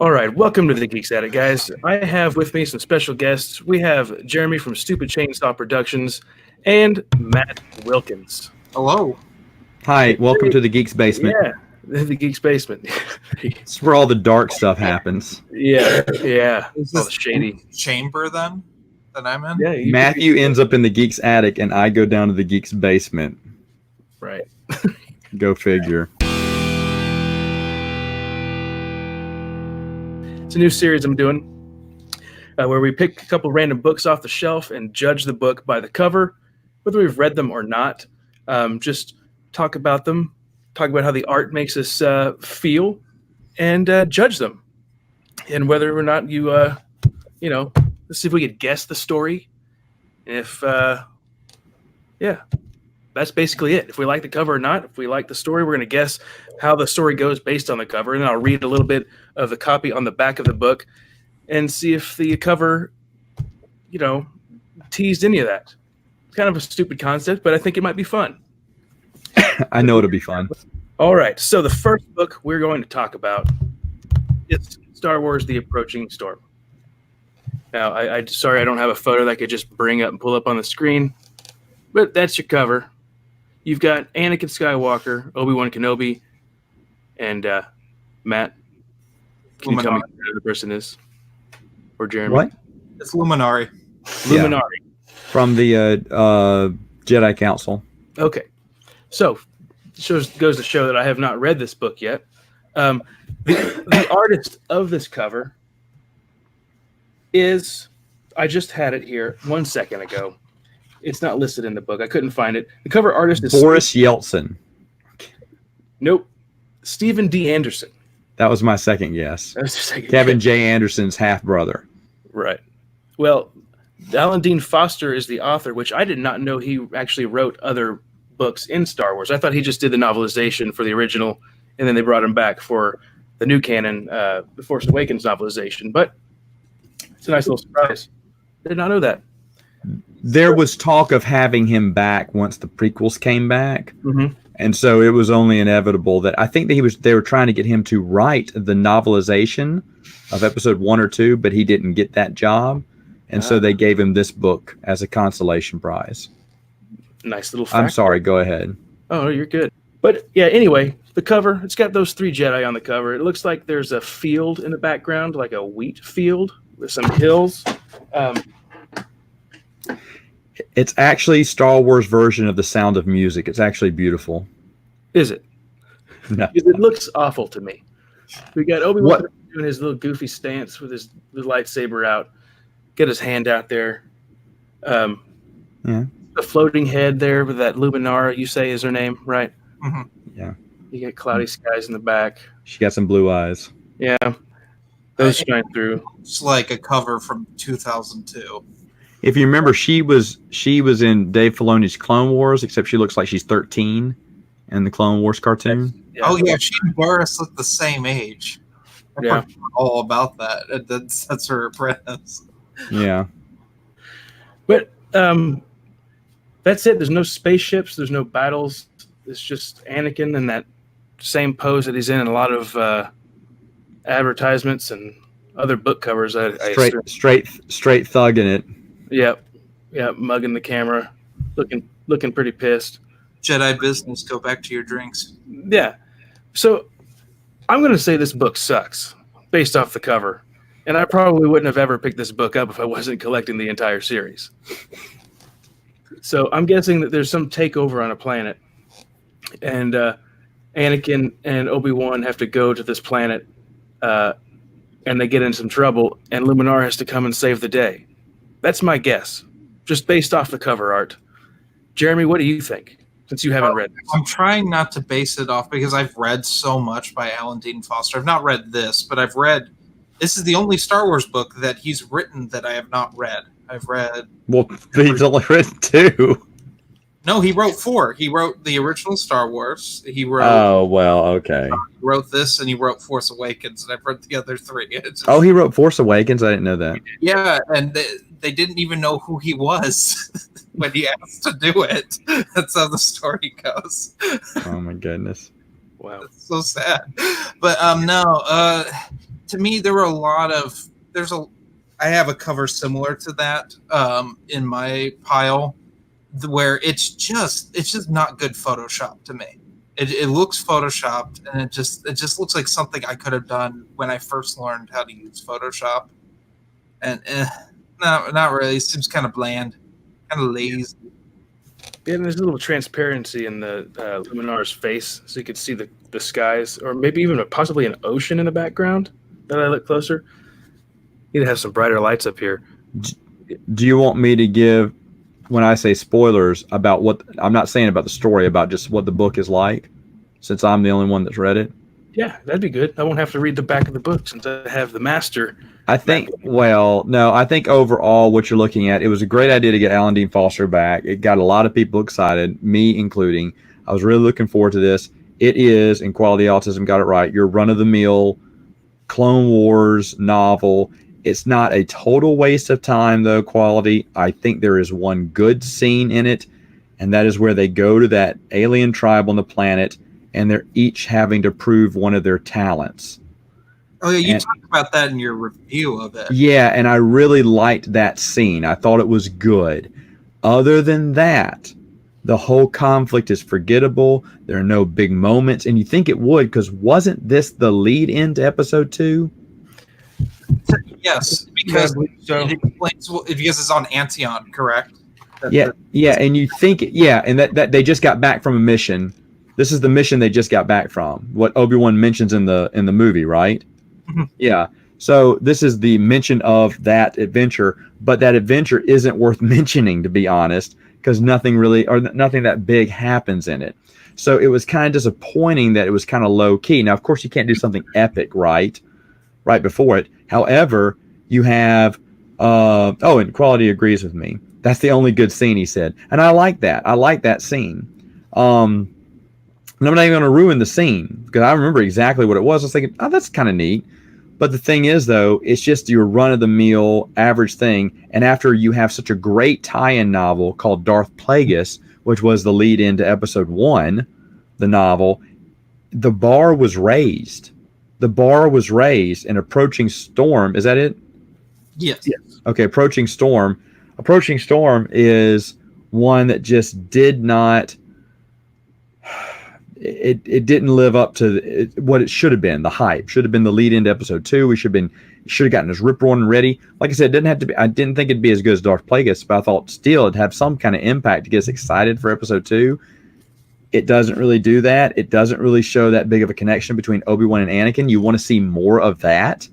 All right, welcome to the TheGeeksAttic, guys. I have with me some special guests. We have Jeremy from Stupid Chainsaw Productions and Matt Wilkins. Hello. Hi, welcome to the Geeks Basement. Yeah, the Geeks Basement. It's where all the dark stuff happens. Yeah. Is All this the shady chamber then that I'm in? Yeah, Matthew ends up in the Geeks Attic, and I go down to the Geeks Basement. Right. Go figure. It's a new series I'm doing where we pick a couple random books off the shelf and judge the book by the cover, whether we've read them or not. Just talk about them, talk about how the art makes us feel, and judge them. And whether or not you, let's see if we could guess the story. If, that's basically it. If we like the cover or not, if we like the story, we're going to guess how the story goes based on the cover. And then I'll read a little bit of the copy on the back of the book and see if the cover, teased any of that. It's kind of a stupid concept, but I think it might be fun. I know it'll be fun. All right. So the first book we're going to talk about is Star Wars: The Approaching Storm. Now, I sorry I don't have a photo that I could just bring up and pull up on the screen, but that's your cover. You've got Anakin Skywalker, Obi-Wan Kenobi, and Matt. Can you tell me who the person is? Or Jeremy? What? It's Luminari. Luminari. From the Jedi Council. Okay. So, goes to show that I have not read this book yet. The artist of this cover is, I just had it here 1 second ago. It's not listed in the book. I couldn't find it. The cover artist is Boris Yeltsin. Nope. Stephen D. Anderson. That was my second guess. That was your second Kevin guess. J. Anderson's half-brother. Right. Well, Alan Dean Foster is the author, which I did not know he actually wrote other books in Star Wars. I thought he just did the novelization for the original, and then they brought him back for the new canon, The Force Awakens novelization. But it's a nice little surprise. I did not know that. There was talk of having him back once the prequels came back. Mm-hmm. And so it was only inevitable that I think that they were trying to get him to write the novelization of episode 1 or 2, but he didn't get that job. And so they gave him this book as a consolation prize. Nice little fact. I'm sorry, go ahead. Oh, you're good. But yeah, anyway, the cover, it's got those 3 Jedi on the cover. It looks like there's a field in the background, like a wheat field with some hills. It's actually Star Wars version of The Sound of Music. It's actually beautiful. Is it? No. It looks awful to me. We got Obi-Wan doing his little goofy stance with his lightsaber out. Get his hand out there. Yeah. The floating head there with that Luminara, you say is her name, right? Mm-hmm. Yeah. You get cloudy skies in the back. She got some blue eyes. Yeah. Those shine through. It's like a cover from 2002. If you remember, she was in Dave Filoni's Clone Wars, except she looks like she's 13 in the Clone Wars cartoon. Yeah. Oh yeah, she and Boris look the same age. I forgot all about that. That's her apprentice. Yeah. But that's it. There's no spaceships. There's no battles. It's just Anakin in that same pose that he's in a lot of advertisements and other book covers. Straight thug in it. Yep, mugging the camera, looking pretty pissed. Jedi business. Go back to your drinks. Yeah. So I'm going to say this book sucks based off the cover. And I probably wouldn't have ever picked this book up if I wasn't collecting the entire series. So I'm guessing that there's some takeover on a planet. And Anakin and Obi-Wan have to go to this planet. And they get in some trouble. And Luminar has to come and save the day. That's my guess. Just based off the cover art. Jeremy, what do you think? Since you haven't read this. I'm trying not to base it off because I've read so much by Alan Dean Foster. I've not read this, but this is the only Star Wars book that he's written that I have not read. I've read... Well, he's only written 2. No, he wrote 4. He wrote the original Star Wars. He wrote... Oh, well, okay. He wrote this, and he wrote Force Awakens, and I've read the other 3. Oh, he wrote Force Awakens? I didn't know that. Yeah, and they didn't even know who he was when he asked to do it. That's how the story goes. Oh, my goodness. Wow. It's so sad. But, no, to me, there were a lot of I have a cover similar to that in my pile, where it's just not good Photoshop to me. It looks photoshopped, and it just looks like something I could have done when I first learned how to use Photoshop. And no, not really. It seems kind of bland, kind of lazy. Yeah, and there's a little transparency in the Luminar's face, so you could see the skies, or maybe even possibly an ocean in the background. That I look closer. Need to have some brighter lights up here. Do you want me to give, when I say spoilers, about what I'm not saying about the story, about just what the book is like, since I'm the only one that's read it? Yeah, that'd be good. I won't have to read the back of the book since I have the master. I think, well, no, I think overall what you're looking at, it was a great idea to get Alan Dean Foster back. It got a lot of people excited, me including. I was really looking forward to this. It is, and Quality Autism got it right, your run-of-the-mill Clone Wars novel. It's not a total waste of time, though, Quality. I think there is one good scene in it, and that is where they go to that alien tribe on the planet, and they're each having to prove one of their talents. Oh, yeah, you talked about that in your review of it. Yeah, and I really liked that scene. I thought it was good. Other than that, the whole conflict is forgettable. There are no big moments, and you think it would, because wasn't this the lead into episode 2? Yes, because it explains because it's on Antion, correct? Yeah, and you think, and that they just got back from a mission. This is the mission they just got back from. What Obi-Wan mentions in the movie, right? Mm-hmm. Yeah. So this is the mention of that adventure, but that adventure isn't worth mentioning, to be honest, because nothing that big happens in it. So it was kind of disappointing that it was kind of low key. Now, of course, you can't do something epic right before it. However, you have and Quality agrees with me. That's the only good scene, he said, and I like that. I like that scene. And I'm not even going to ruin the scene because I remember exactly what it was. I was thinking, oh, that's kind of neat. But the thing is, though, it's just your run-of-the-mill average thing. And after you have such a great tie-in novel called Darth Plagueis, which was the lead into episode 1, the novel, the bar was raised. The bar was raised, and Approaching Storm, is that it? Yes. Okay, Approaching Storm. Approaching Storm is one that just did not... It didn't live up to what it should have been. The hype should have been the lead into episode 2. We should have gotten his rip roaring ready. Like I said, it didn't have to be. I didn't think it'd be as good as Darth Plagueis, but I thought still it'd have some kind of impact to get us excited for episode 2. It doesn't really do that. It doesn't really show that big of a connection between Obi-Wan and Anakin. You want to see more of that,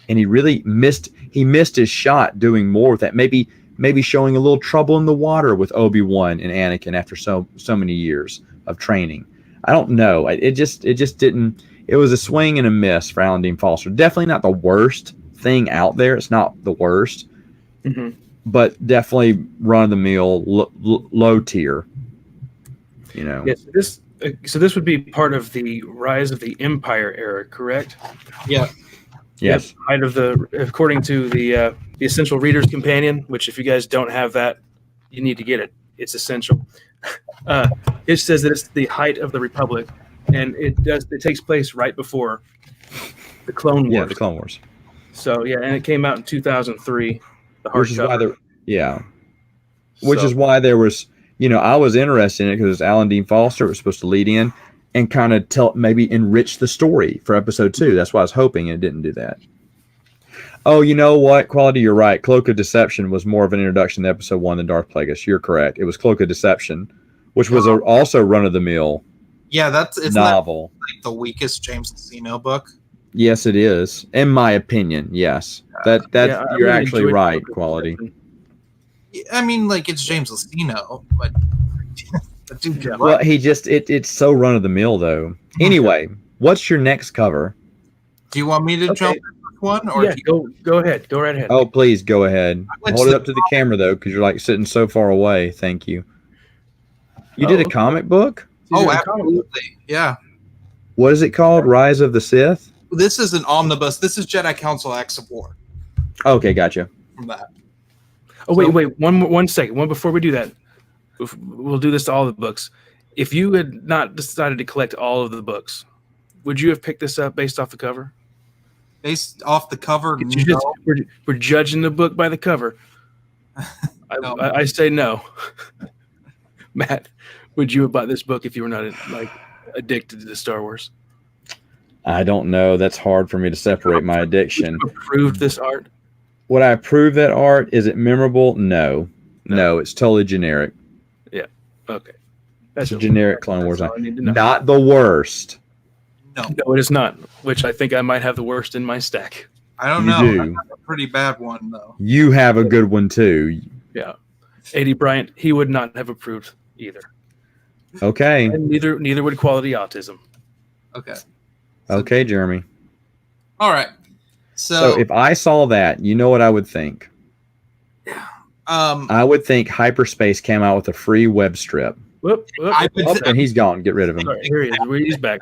and he really missed his shot doing more with that. Maybe showing a little trouble in the water with Obi-Wan and Anakin after so many years of training. I don't know. It just didn't. It was a swing and a miss for Alan Dean Foster. Definitely not the worst thing out there. It's not the worst, but definitely run of the mill, low tier. You know. Yes. So this would be part of the Rise of the Empire era, correct? Yeah. Yes. Height of according to the Essential Reader's Companion, which if you guys don't have that, you need to get it. It's essential. It says that it's the height of the Republic, and it takes place right before the Clone Wars. Yeah, the Clone Wars. So and it came out in 2003. Which is why there was, I was interested in it because Alan Dean Foster was supposed to lead in and kind of maybe enrich the story for episode 2. That's why I was hoping, and it didn't do that. Oh, you know what? Quality, you're right. Cloak of Deception was more of an introduction to episode 1 than Darth Plagueis. You're correct. It was Cloak of Deception, which was also run-of-the-mill novel. Like the weakest James Luceno book. Yes, it is. In my opinion, yes. You're really actually right, Quality. I mean, like, it's James Luceno, but... Well, it's so run-of-the-mill, though. Anyway, what's your next cover? Do you want me to jump in with one? Or go ahead. Go right ahead. Oh, please, go ahead. Hold it up to the camera, though, because you're, sitting so far away. Thank you. You did a comic book? Oh, absolutely. Yeah. What is it called? Rise of the Sith? This is an omnibus. This is Jedi Council Acts of War. Okay, gotcha. From that. Oh, wait. One second. One before we do that. We'll do this to all the books. If you had not decided to collect all of the books, would you have picked this up based off the cover? Based off the cover, We're judging the book by the cover. No. I say no. Matt, would you have bought this book if you were not addicted to Star Wars? I don't know. That's hard for me to separate my addiction. Would you approve this art? Would I approve that art? Is it memorable? No. No, it's totally generic. Yeah. Okay. It's a generic Clone Wars. all I need to know. Not the worst. No, it is not. Which I think I might have the worst in my stack. I don't You know. do. I have a pretty bad one though. You have a good one too. Yeah. A.D. Bryant, he would not have approved either. Okay. And neither would Quality Autism. Okay. Okay, Jeremy. All right. So if I saw that, you know what I would think? I would think Hyperspace came out with a free web strip. Whoop, And he's gone. Get rid of him. Sorry, here he is. He's back.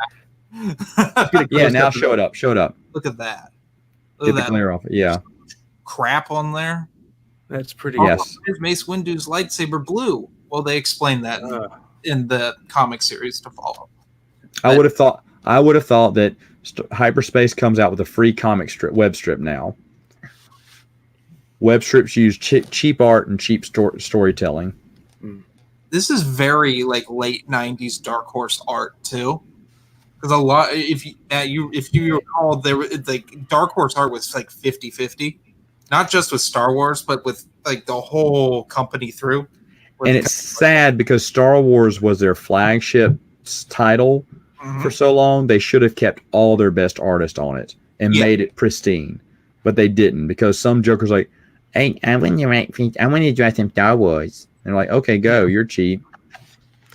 Yeah, now show it up. Show it up. Look at that. Look Get at the that glare off. Yeah. crap on there. That's pretty. Yes. Here's Mace Windu's lightsaber blue. Well, they explained that in the comic series to follow. I would have thought that Hyperspace comes out with a free comic strip, web strip now. Web strips use cheap art and cheap storytelling. This is very like late '90s Dark Horse art too, because a lot. If you recall, there like Dark Horse art was like 50-50, not just with Star Wars, but with like the whole company through. And it's sad because Star Wars was their flagship title for so long. They should have kept all their best artists on it and made it pristine, but they didn't because some jokers like, "Hey, I want to draw some Star Wars." And like, okay, go. You're cheap.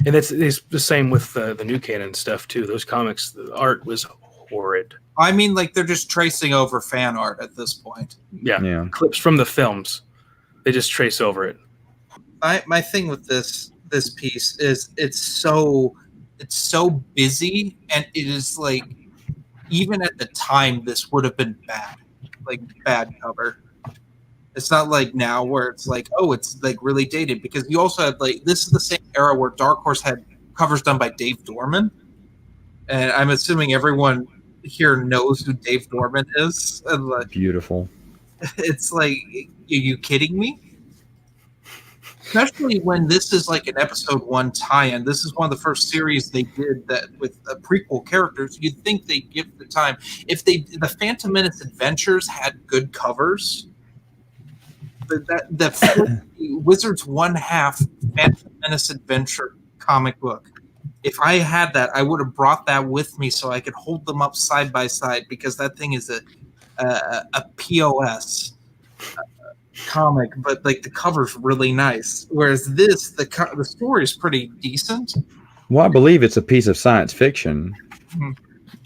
And it's the same with the new canon stuff too. Those comics, the art was horrid. I mean, like they're just tracing over fan art at this point. Yeah. Clips from the films. They just trace over it. My thing with this piece is it's so busy, and it is like even at the time this would have been bad cover. It's not like now where it's like, oh, it's like really dated, because you also had like this is the same era where Dark Horse had covers done by Dave Dorman, and I'm assuming everyone here knows who Dave Dorman is. And like, Beautiful. It's like, are you kidding me? Especially when this is like an episode 1 tie-in. This is one of the first series they did that with prequel characters. You'd think they'd give the time. If the Phantom Menace Adventures had good covers, the Wizards 1/2 Phantom Menace Adventure comic book, if I had that, I would have brought that with me so I could hold them up side by side, because that thing is a POS comic, but like the cover's really nice. Whereas this, the story is pretty decent. Well, I believe it's a piece of science fiction,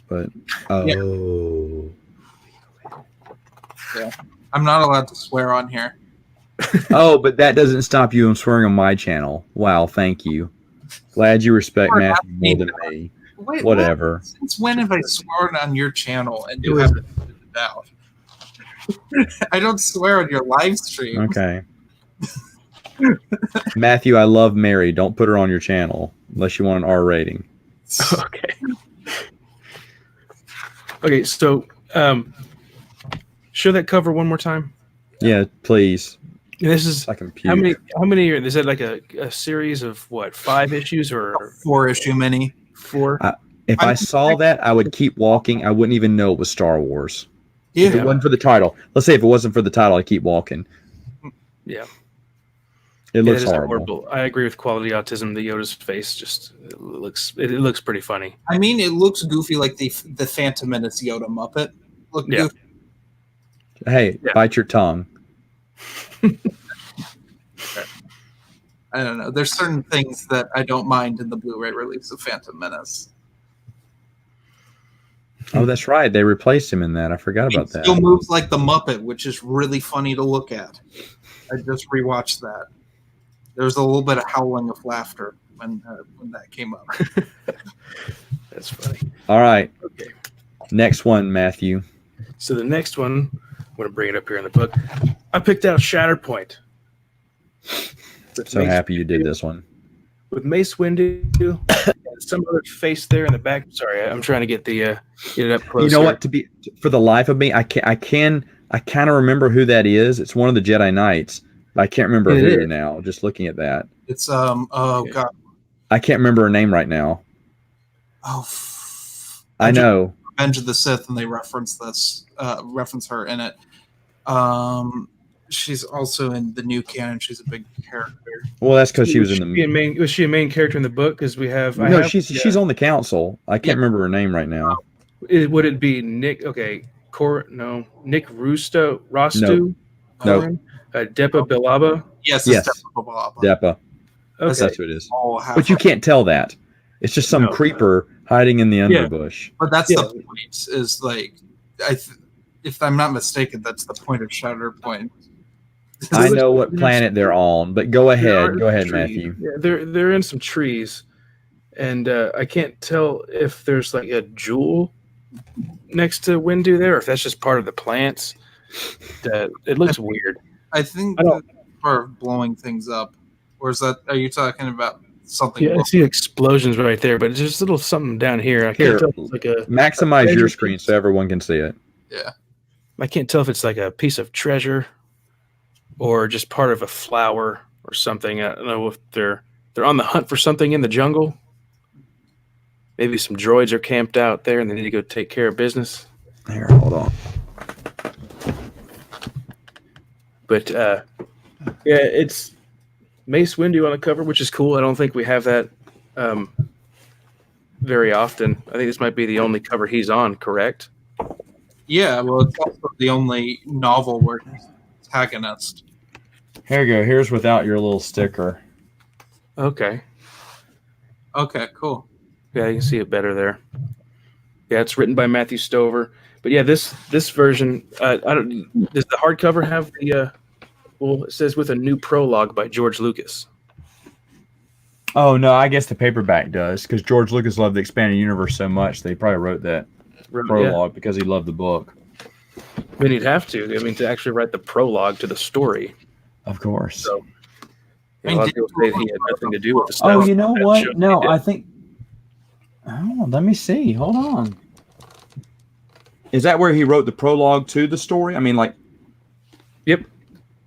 but Yeah. I'm not allowed to swear on here. Oh, but that doesn't stop you from swearing on my channel. Wow, thank you. Glad you respect Matthew more than me. Wait, whatever. What? Since when have I sworn on your channel and you haven't put it out? I don't swear on your live stream. Okay. Matthew, I love Mary. Don't put her on your channel unless you want an R rating. Okay. Okay, so show that cover one more time. Yeah, please. And this is I can how many is that, like a series of what, 5 issues or 4-issue mini? 4? If I saw that, I would keep walking. I wouldn't even know it was Star Wars. Yeah. If it wasn't for the title. Let's say if it wasn't for the title, I'd keep walking. Yeah. It looks is horrible. I agree with Quality Autism. The Yoda's face just it looks pretty funny. I mean, it looks goofy like the Phantom Menace Yoda Muppet. Look goofy. Hey, bite your tongue. I don't know. There's certain things that I don't mind in the Blu-ray release of Phantom Menace. Oh, that's right. They replaced him in that. I forgot about that. Still moves like the Muppet, which is really funny to look at. I just rewatched that. There was a little bit of howling of laughter when that came up. That's funny. All right. Okay. Next one, Matthew. So the next one, I'm going to bring it up here in the book. I picked out Shatterpoint. So happy you did this one. With Mace Windu some other face there in the back. Sorry, I'm trying to get get it up close. You know here. what? For the life of me, I kind of remember who that is. It's one of the Jedi Knights, but I can't remember It who is. now. Just looking at that, It's Okay. God. I can't remember her name right now. I know. Revenge of the Sith, and they reference her in it. She's also in the new canon. She's a big character. Well, that's because she was in the. Was she a main character in the book? Because we have. No, she's on the council. I can't remember her name right now. Would it be Nick? Okay, Nick Rostu. No. Depa Bilaba. Yes. Depa. Okay. That's who it is. But you can't tell that. It's just some creeper hiding in the underbush. But that's the point. Is like, if I'm not mistaken, that's the point of Shatterpoint. I know what planet they're on, but go ahead, trees. Matthew. Yeah, they're in some trees, and I can't tell if there's like a jewel next to Windu there, or if that's just part of the plants. That it looks weird. I think that's part of blowing things up, or is that? Are you talking about something? Yeah, I see explosions right there, but it's just a little something down here. I can't tell if it's like maximize your screen so everyone can see it. Yeah, I can't tell if it's like a piece of treasure or just part of a flower or something. I don't know if they're on the hunt for something in the jungle. Maybe some droids are camped out there and they need to go take care of business. Here, hold on. But it's Mace Windu on the cover, which is cool. I don't think we have that very often. I think this might be the only cover he's on, correct? Yeah, well, it's also the only novel where he's antagonist. Here you go. Here's without your little sticker. Okay, cool. yeah, you can see it better there. Yeah, it's written by Matthew Stover. But yeah, this version, does the hardcover have the? Well, it says with a new prologue by George Lucas. Oh no, I guess the paperback does because George Lucas loved the expanded universe so much that he probably wrote that prologue because he loved the book. I mean, he'd have to. I mean, to actually write the prologue to the story. Of course. So, a lot of people say he had nothing to do with the stuff. Oh, you know what? No, I think. Oh, let me see. Hold on. Is that where he wrote the prologue to the story? I mean, like. Yep.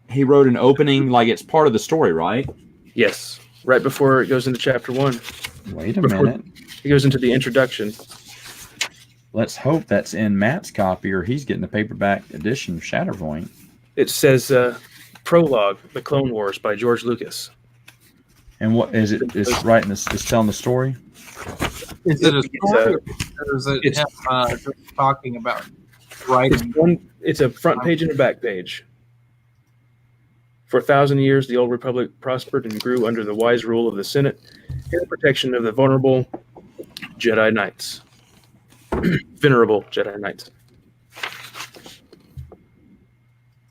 He wrote an opening, like it's part of the story, right? Yes. Right before it goes into chapter 1. Wait a minute. It goes into the introduction. Let's hope that's in Matt's copy or he's getting the paperback edition of Shatterpoint. It says prologue, The Clone Wars by George Lucas. And what is it? It's writing this. It's telling the story. Is it a story, or is it just talking about writing? It's a front page and a back page. For 1,000 years, the Old Republic prospered and grew under the wise rule of the Senate and the protection of the vulnerable Jedi Knights. Venerable Jedi Knights.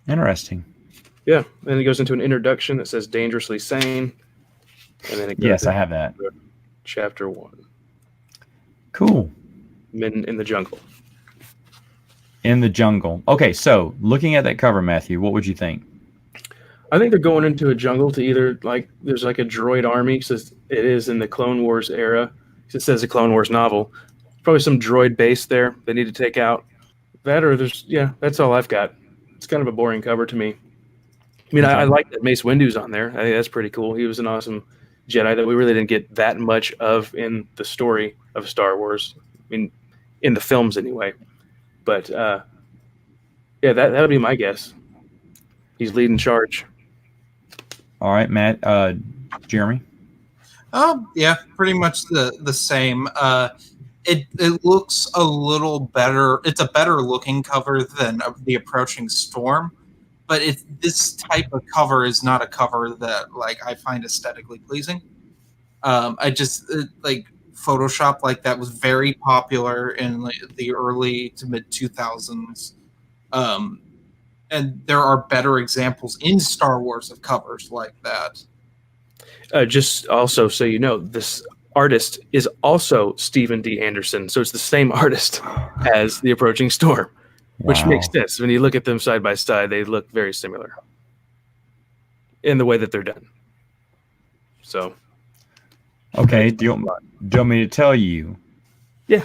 Interesting. Yeah, and it goes into an introduction that says dangerously sane. And then it goes Yes, I have that. Chapter 1. Cool. Men in the Jungle. In the jungle. Okay, so looking at that cover, Matthew, what would you think? I think they're going into a jungle to either, like, there's like a droid army, because it is in the Clone Wars era. It says a Clone Wars novel. Probably some droid base there they need to take out. That or that's all I've got. It's kind of a boring cover to me. I mean, I like that Mace Windu's on there. I think that's pretty cool. He was an awesome Jedi that we really didn't get that much of in the story of Star Wars. I mean, in the films anyway. But, that'll be my guess. He's leading charge. All right, Matt. Jeremy? Yeah, pretty much the same. It looks a little better. It's a better looking cover than The Approaching Storm. But this type of cover is not a cover that like I find aesthetically pleasing. I just like Photoshop like that was very popular in the early to mid 2000s. And there are better examples in Star Wars of covers like that. Just also so you know, this artist is also Stephen D. Anderson, so it's the same artist as The Approaching Storm. Which makes sense. When you look at them side by side, they look very similar in the way that they're done. So, Okay, do you want me to tell you? Yeah.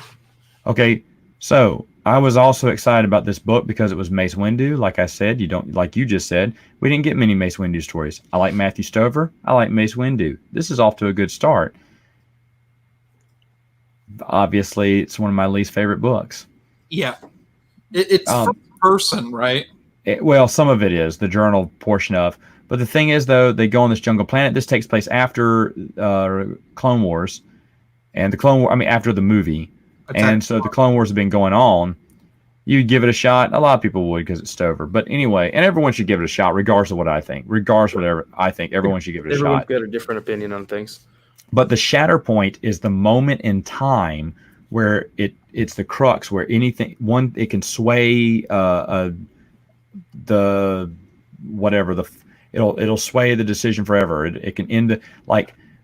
Okay, so I was also excited about this book because it was Mace Windu. Like I said, like you just said, we didn't get many Mace Windu stories. I like Matthew Stover. I like Mace Windu. This is off to a good start. Obviously, it's one of my least favorite books. Yeah. It's first person, right? Well, some of it is the journal portion of. But the thing is, though, they go on this jungle planet. This takes place after Clone Wars, and after the movie. And so the Clone Wars have been going on. You'd give it a shot. A lot of people would because it's Stover. But anyway, and everyone should give it a shot, regardless of what I think. Regardless of whatever I think, everyone should give it a Everyone's shot. got a different opinion on things. But the Shatterpoint is the moment in time where it's the crux where it can sway it'll sway the decision forever. It can end the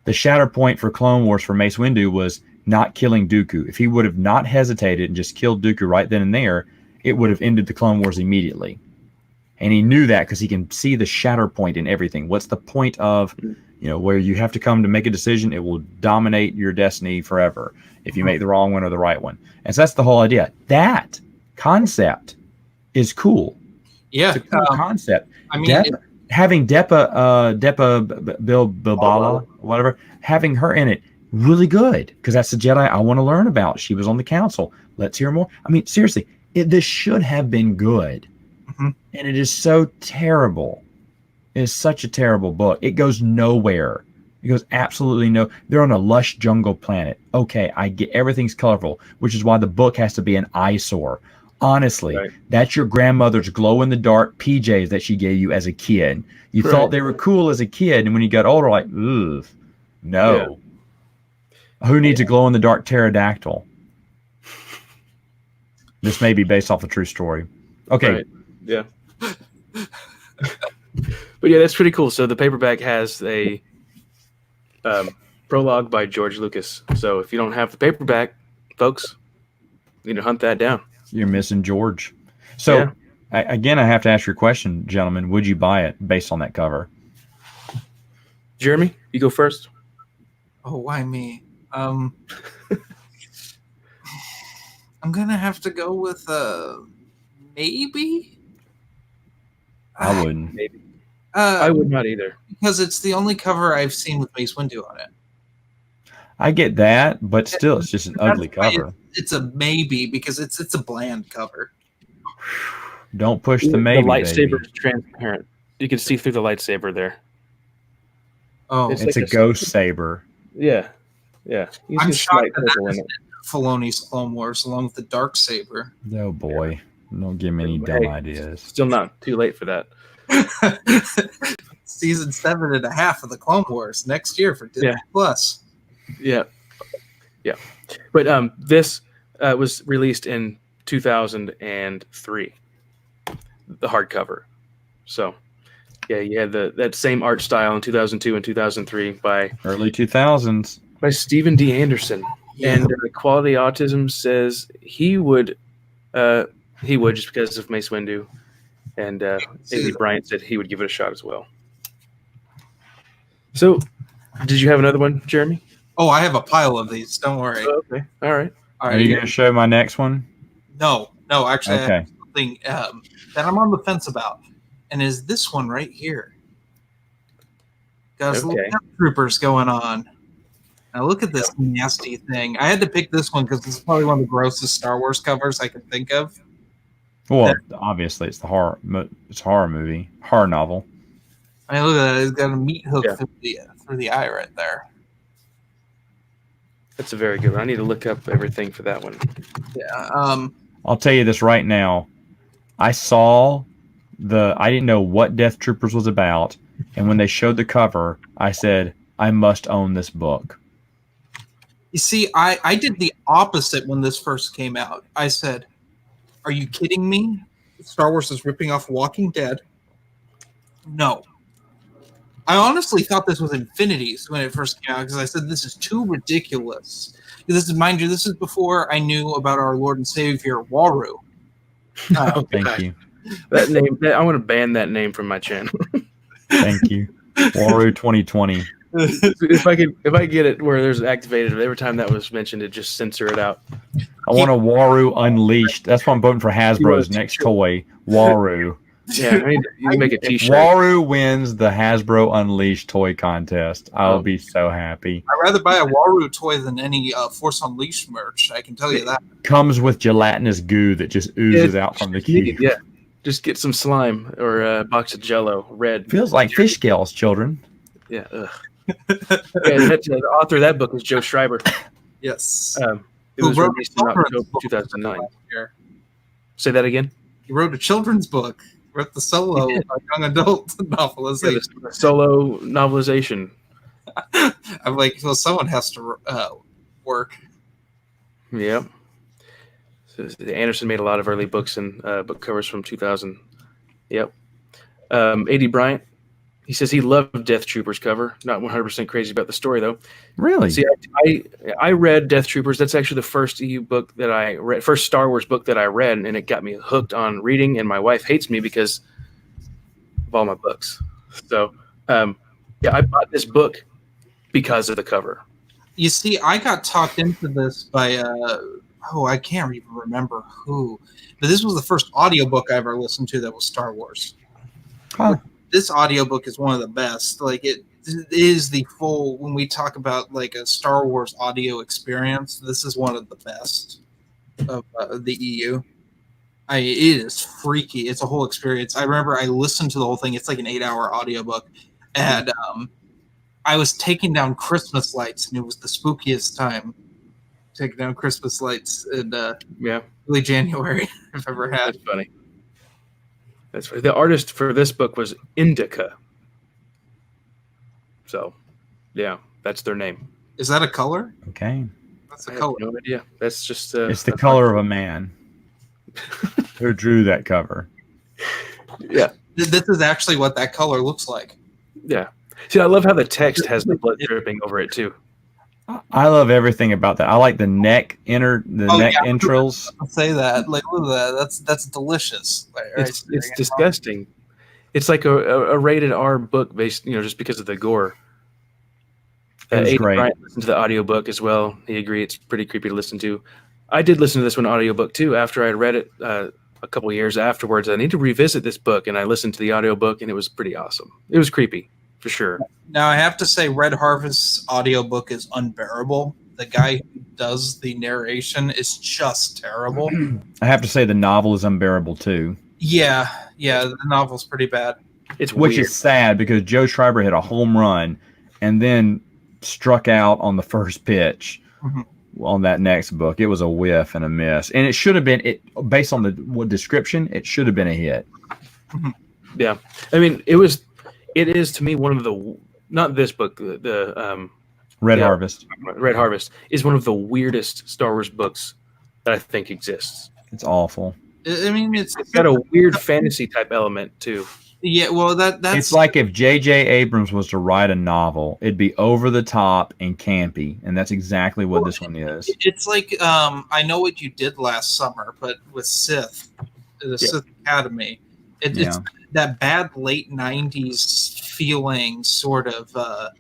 Shatterpoint for Clone Wars for Mace Windu was not killing Dooku. If he would have not hesitated and just killed Dooku right then and there, it would have ended the Clone Wars immediately. And he knew that because he can see the Shatterpoint in everything. What's the point of, where you have to come to make a decision? It will dominate your destiny forever if you make the wrong one or the right one. And so that's the whole idea. That concept is cool. Yeah, it's a cool concept. I mean, having Depa Bilbala, whatever, having her in it, really good, because that's the Jedi I want to learn about. She was on the council. Let's hear more. I mean, seriously, this should have been good, and it is so terrible. It is such a terrible book. It goes nowhere. It goes absolutely no. They're on a lush jungle planet. Okay, I get everything's colorful, which is why the book has to be an eyesore. Honestly, That's your grandmother's glow-in-the-dark PJs that she gave you as a kid. You thought they were cool as a kid, and when you got older, like, ugh, no. Yeah. Who needs a glow-in-the-dark pterodactyl? This may be based off a true story. Okay. Right. Yeah. But yeah, that's pretty cool. So the paperback has a prologue by George Lucas. So if you don't have the paperback, folks, you need to hunt that down. You're missing George. So again, I have to ask your question, gentlemen. Would you buy it based on that cover? Jeremy, you go first. Oh, why me? I'm gonna have to go with maybe. I wouldn't. Maybe. I would not either, because it's the only cover I've seen with Mace Windu on it. I get that, but still, it's just an ugly cover. It's a maybe because it's a bland cover. Don't push the maybe. The lightsaber baby. is transparent. You can see through the lightsaber there. Oh, it's like a ghost saber. Yeah, yeah. I'm shocked that Filoni's Clone Wars along with the dark saber. Oh boy, don't give me any dumb ideas. Still not too late for that. Season 7.5 of the Clone Wars next year for Disney Plus. Yeah, yeah. But this was released in 2003, the hardcover. So, yeah, you had that same art style in 2002 and 2003 by early 2000s by Stephen D. Anderson. Yeah. And Quality Autism says he would just because of Mace Windu, and Avery Bryant said he would give it a shot as well. So, did you have another one, Jeremy? Oh, I have a pile of these. Don't worry. Oh, okay. All right. Are you going to show my next one? No. Actually, I have something that I'm on the fence about, and is this one right here. Got little troopers going on. Now look at this nasty thing. I had to pick this one because it's probably one of the grossest Star Wars covers I could think of. Well, obviously it's a horror movie, horror novel. I mean, look at that. It's got a meat hook through the eye right there. That's a very good one. I need to look up everything for that one. Yeah. I'll tell you this right now. I didn't know what Death Troopers was about, and when they showed the cover, I said, I must own this book. You see, I did the opposite when this first came out. I said, are you kidding me? Star Wars is ripping off Walking Dead. No. I honestly thought this was Infinities when it first came out because I said this is too ridiculous. This is before I knew about our Lord and Savior Waru. Thank you. That name, I want to ban that name from my channel. Thank you. Waru 2020. if I could get it where there's activated every time that was mentioned, it just censor it out. I want a Waru Unleashed. That's why I'm voting for Hasbro's next toy, Waru. Yeah, I mean, you can make a If T-shirt. Waru wins the Hasbro Unleashed toy contest, I'll be so happy. I'd rather buy a Waru toy than any Force Unleashed merch. I can tell you that. Comes with gelatinous goo that just oozes out from the cube. Yeah, just get some slime or a box of Jello, red. Feels like fish scales, children. Yeah. Ugh. The author of that book is Joe Schreiber. Yes. It was released in October 2009. Say that again. He wrote a children's book. Wrote the solo young adult novelization. Yeah, the solo novelization. I'm like, well, someone has to work. Yep. So Anderson made a lot of early books and book covers from 2000. Yep. A.D. Bryant, he says he loved Death Troopers cover. Not 100% crazy about the story, though. Really? See, I read Death Troopers. That's actually the first EU book that I read, first Star Wars book that I read, and it got me hooked on reading, and my wife hates me because of all my books. So, yeah, I bought this book because of the cover. You see, I got talked into this by, I can't even remember who, but this was the first audiobook I ever listened to that was Star Wars. Huh. This audiobook is one of the best. Like, it is the full, when we talk about like a Star Wars audio experience, this is one of the best of the EU. It is freaky. It's a whole experience. I remember I listened to the whole thing. It's like an 8-hour audiobook. And I was taking down Christmas lights, and it was the spookiest time. Taking down Christmas lights in early January I've ever had. That's funny. That's funny. The artist for this book was Indica. So, yeah, that's their name. Is that a color? Okay. That's a color. No idea. That's just. It's the color of a man who drew that cover. Yeah. This is actually what that color looks like. Yeah. See, I love how the text has the blood dripping over it too. I love everything about that. I like the neck entrails. I'll say that. Like, look at that. That's delicious. It's disgusting. It's like a rated R book based, just because of the gore. It's great. Brian listened to the audiobook as well. He agreed it's pretty creepy to listen to. I did listen to this one audiobook too after I read it a couple of years afterwards. I need to revisit this book, and I listened to the audiobook, and it was pretty awesome. It was creepy, for sure. Now, I have to say, Red Harvest's audiobook is unbearable. The guy who does the narration is just terrible. I have to say the novel is unbearable too. Yeah, the novel's pretty bad. Which is sad because Joe Schreiber hit a home run and then struck out on the first pitch on that next book. It was a whiff and a miss. And it should have been, based on the description, it should have been a hit. Yeah. I mean, it is to me one of the, not this book, the Red Harvest. Red Harvest is one of the weirdest Star Wars books that I think exists. It's awful. I mean, it's got a weird fantasy type element too. Yeah, well, that's it's like if J.J. Abrams was to write a novel, it'd be over the top and campy, and that's exactly what this one is. It's like I Know What You Did Last Summer, but with Sith, Sith Academy. It's that bad late '90s feeling, sort of like.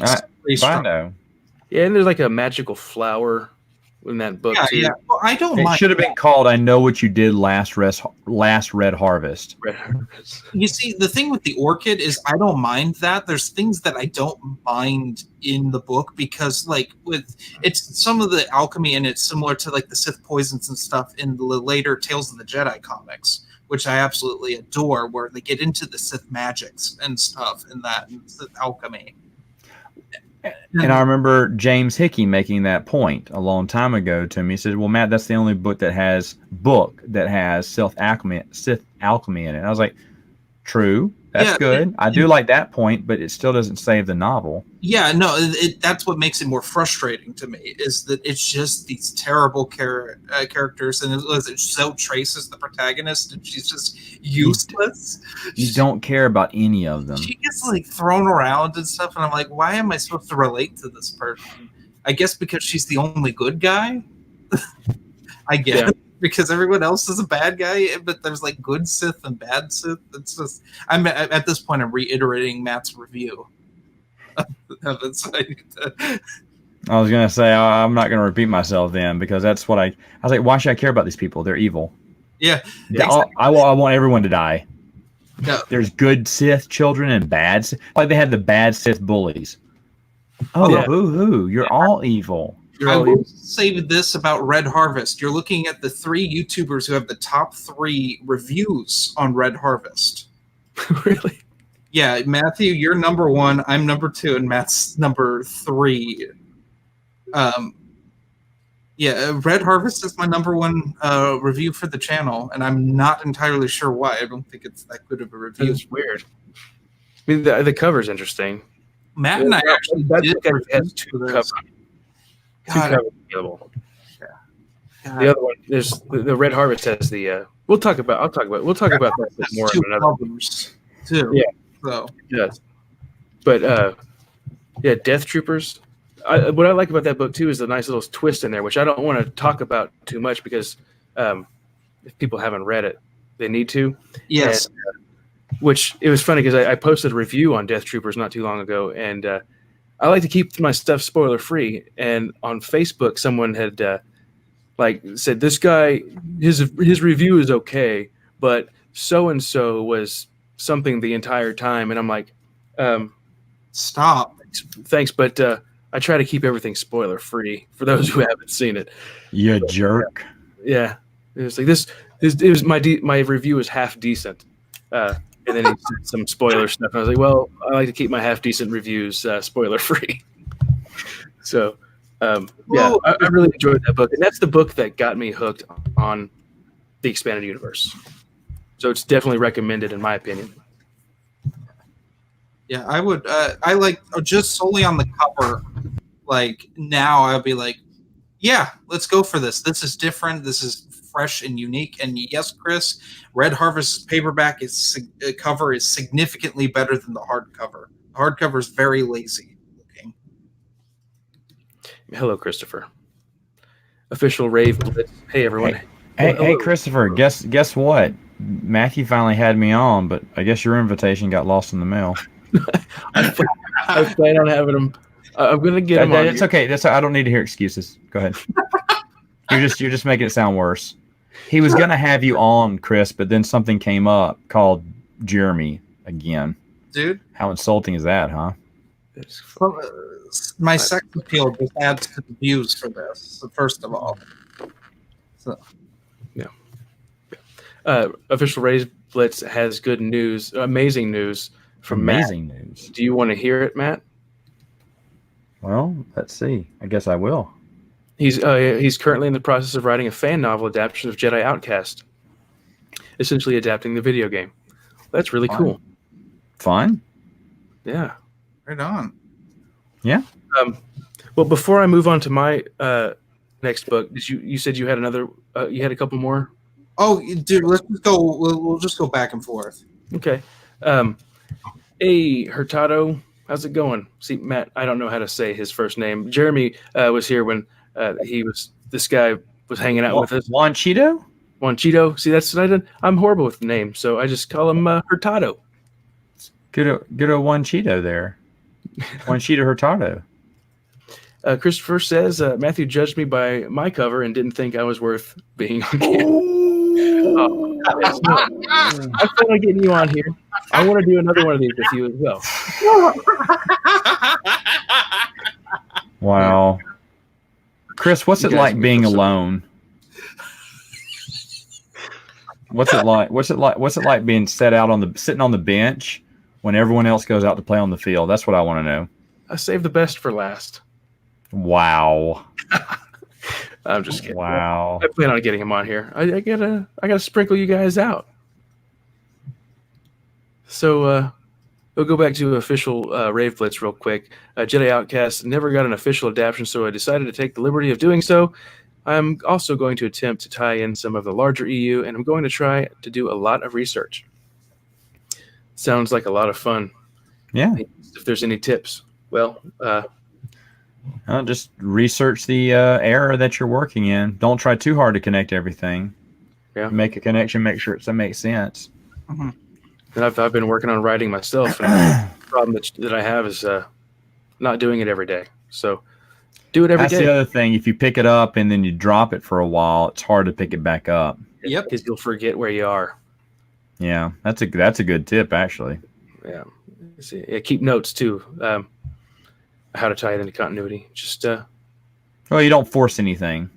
I know. Yeah, and there's like a magical flower in that book too. Yeah. Well, I don't mind. It should have been called "I Know What You Did Last Red Harvest." Red Harvest. You see, the thing with the orchid is I don't mind that. There's things that I don't mind in the book because, like, it's some of the alchemy in it similar to like the Sith poisons and stuff in the later Tales of the Jedi comics, which I absolutely adore, where they get into the Sith magics and stuff in that and Sith alchemy. And I remember James Hickey making that point a long time ago to me. He said, "Well, Matt, that's the only book that has Sith alchemy in it." And I was like, "True, that's good. I do like that point, but it still doesn't save the novel." Yeah, no, that's what makes it more frustrating to me is that it's just these terrible characters, and Zoe Trace is the protagonist, and she's just useless. You don't care about any of them. She gets like thrown around and stuff, and I'm like, why am I supposed to relate to this person? I guess because she's the only good guy. I guess. because everyone else is a bad guy, but there's like good Sith and bad Sith. It's just I'm at this point I'm reiterating Matt's review of it. So I was gonna say I'm not gonna repeat myself then because that's what I was like. Why should I care about these people? They're evil. yeah, I want everyone to die. no, There's good Sith children and bad Sith. Like they had the bad Sith bullies. Oh, Yeah. boo-hoo. You're all evil. I will say this about Red Harvest. You're looking at the 3 YouTubers who have the top 3 reviews on Red Harvest. Really? Yeah, Matthew, you're number 1. I'm number 2, and Matt's number 3. Yeah, Red Harvest is my number 1 review for the channel, and I'm not entirely sure why. I don't think it's that good of a review. It's weird. I mean, the cover's interesting. Matt and I actually did has 2 covers. 2 God, covers available. God. The other one, there's the Red Harvest has the. We'll talk about that a bit more Two in another. covers too. Yeah. So Yes. But yeah, Death Troopers. What I like about that book too is the nice little twist in there, which I don't want to talk about too much because if people haven't read it, they need to. yes, And, which it was funny because I posted a review on Death Troopers not too long ago, and I like to keep my stuff spoiler free. And on Facebook, someone had said this guy his review is okay, but so and so was something the entire time, and I'm like, stop. thanks, but I try to keep everything spoiler free for those who haven't seen it. You jerk. Yeah, it was like this. It was my review was half decent, and then he said some spoiler stuff. And I was like, well, I like to keep my half decent reviews spoiler free. So, yeah, I really enjoyed that book, and that's the book that got me hooked on the expanded universe. So it's definitely recommended, in my opinion. Yeah, I would. I like just solely on the cover. Like now, I'll be like, yeah, let's go for this. This is different. This is fresh and unique. And yes, Chris, Red Harvest paperback cover is significantly better than the hardcover. The hardcover is very lazy looking. Hello, Christopher. Official rave. Hey, everyone. Hey, Christopher. Guess what? Matthew finally had me on, but I guess your invitation got lost in the mail. I plan on having him. I'm gonna get him on. It's okay. I don't need to hear excuses. Go ahead. You're just making it sound worse. He was gonna have you on, Chris, but then something came up called Jeremy again. Dude, how insulting is that, huh? My sex appeal just adds to the views for this. First of all, so yeah. Official Raise Blitz has good news, amazing news from Matt. News. Do you want to hear it, Matt? Well, let's see. I guess I will. He's currently in the process of writing a fan novel adaptation of Jedi Outcast, essentially adapting the video game. That's really cool. Fun. Yeah. Right on. Yeah. Well, before I move on to my next book, you said you had another? You had a couple more? Oh, dude, let's just go. We'll just go back and forth. Okay. Hey, Hurtado, how's it going? See, Matt, I don't know how to say his first name. Jeremy was here when this guy was hanging out with us. Juanchito? Juanchito. See, that's what I did. I'm horrible with names, so I just call him Hurtado. Good old Juanchito there. Juanchito Hurtado. Christopher says, Matthew judged me by my cover and didn't think I was worth being on camera. I feel like getting you on here. I want to do another one of these with you as well. Wow. Chris, what's it like being alone? What's it like being sitting on the bench when everyone else goes out to play on the field? That's what I want to know. I saved the best for last. Wow. I'm just kidding. Wow. I plan on getting him on here. I gotta sprinkle you guys out. So we'll go back to official Rave Blitz real quick. Jedi Outcast never got an official adaptation, so I decided to take the liberty of doing so. I'm also going to attempt to tie in some of the larger EU, and I'm going to try to do a lot of research. Sounds like a lot of fun. Yeah. If there's any tips. Well, Just research the era that you're working in. Don't try too hard to connect everything. Yeah. Make a connection. Make sure it makes sense. Mm-hmm. And I've been working on writing myself, and the problem that I have is not doing it every day. So do it every That's day. the other thing. If you pick it up and then you drop it for a while, it's hard to pick it back up. Yep. Because you'll forget where you are. Yeah, that's a good tip, actually. Yeah. Yeah, keep notes too. How to tie it into continuity. Just Well, you don't force anything.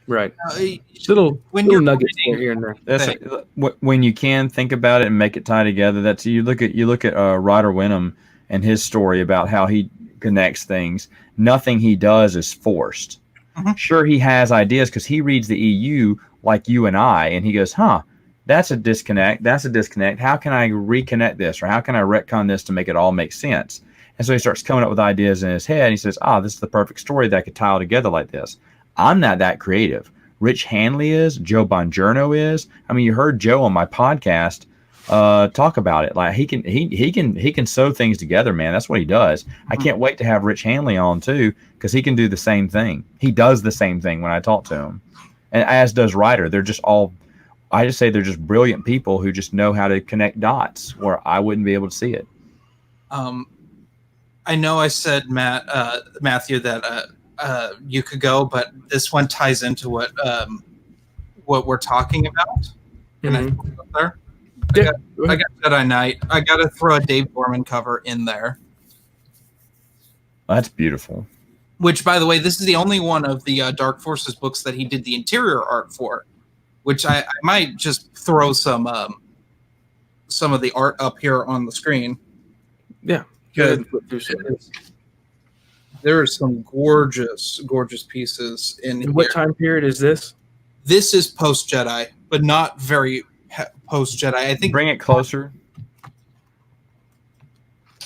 right. When little you're nuggets reading- here and there. That's when you can think about it and make it tie together. That's you look at Ryder Wenham and his story about how he connects things. Nothing he does is forced. Mm-hmm. Sure, he has ideas because he reads the EU like you and I, and he goes, "Huh, that's a disconnect. That's a disconnect. How can I reconnect this, or how can I retcon this to make it all make sense?" And so he starts coming up with ideas in his head. And he says, this is the perfect story that I could tie all together like this. I'm not that creative. Rich Hanley is. Joe Bongiorno is. I mean, you heard Joe on my podcast talk about it. Like he can sew things together, man. That's what he does. I can't wait to have Rich Hanley on too, because he can do the same thing. He does the same thing when I talk to him, and as does Ryder. They're just all. I just say they're just brilliant people who just know how to connect dots where I wouldn't be able to see it. I know I said Matthew that you could go, but this one ties into what we're talking about. Can I throw it up there? I got Jedi Knight. I got to throw a Dave Dorman cover in there. That's beautiful. Which, by the way, this is the only one of the Dark Forces books that he did the interior art for. Which I might just throw some of the art up here on the screen. Yeah. Good. There are some gorgeous pieces in here. What time period is this? This is post Jedi, but not very post Jedi. I think. Bring it closer.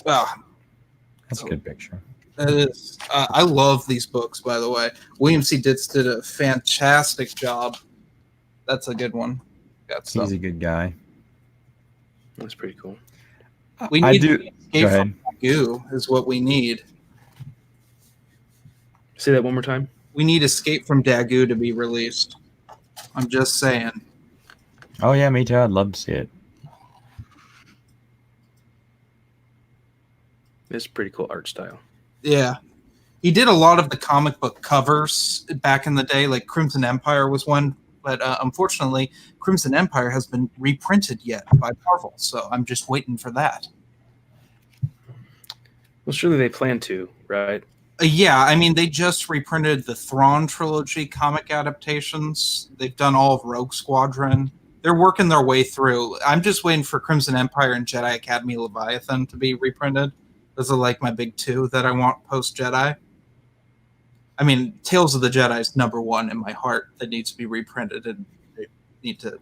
That's a good picture. It is. I love these books, by the way. William C. Ditz did a fantastic job. That's a good one. He's a good guy. That's pretty cool. We need Go ahead. from Dagu is what we need. Say that one more time. We need Escape from Dagu to be released. I'm just saying. Oh yeah, me too. I'd love to see it. It's pretty cool art style. Yeah. He did a lot of the comic book covers back in the day, like Crimson Empire was one, but unfortunately, Crimson Empire has been reprinted yet by Marvel, so I'm just waiting for that. Well, surely they plan to, right? Yeah, I mean, they just reprinted the Thrawn trilogy comic adaptations. They've done all of Rogue Squadron. They're working their way through. I'm just waiting for Crimson Empire and Jedi Academy Leviathan to be reprinted. Those are like my big two that I want post-Jedi. I mean, Tales of the Jedi is number one in my heart that needs to be reprinted, and they need to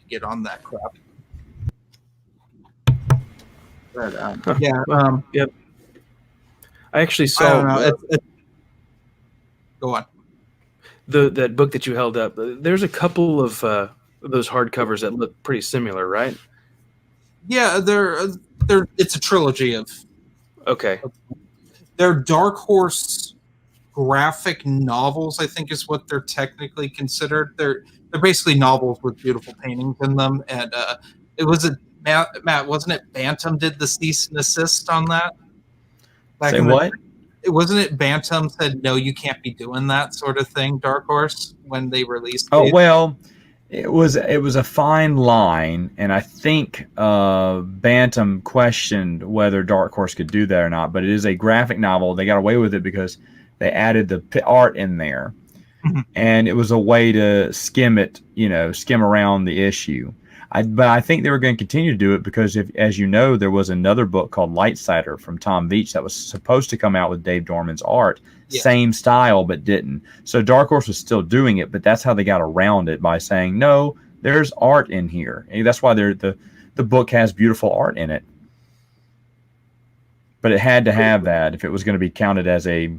get on that crap. But, Yep. I actually saw. Go on. That book that you held up. There's a couple of those hardcovers that look pretty similar, right? Yeah, they're. It's a trilogy of. Okay. They're Dark Horse graphic novels, I think is what they're technically considered. They're basically novels with beautiful paintings in them, and it was Matt, wasn't it Bantam did the cease and assist on that? Say what? Wasn't it Bantam said no, you can't be doing that sort of thing, Dark Horse, when they released Oh it? well, it was a fine line, and I think Bantam questioned whether Dark Horse could do that or not. But it is a graphic novel. They got away with it because they added the art in there, and it was a way to skim around the issue. But I think they were going to continue to do it because, as you know, there was another book called Lightsider from Tom Veitch that was supposed to come out with Dave Dorman's art. Yeah. Same style, but didn't. So Dark Horse was still doing it, but that's how they got around it, by saying, no, there's art in here. And that's why the book has beautiful art in it. But it had to have that if it was going to be counted as a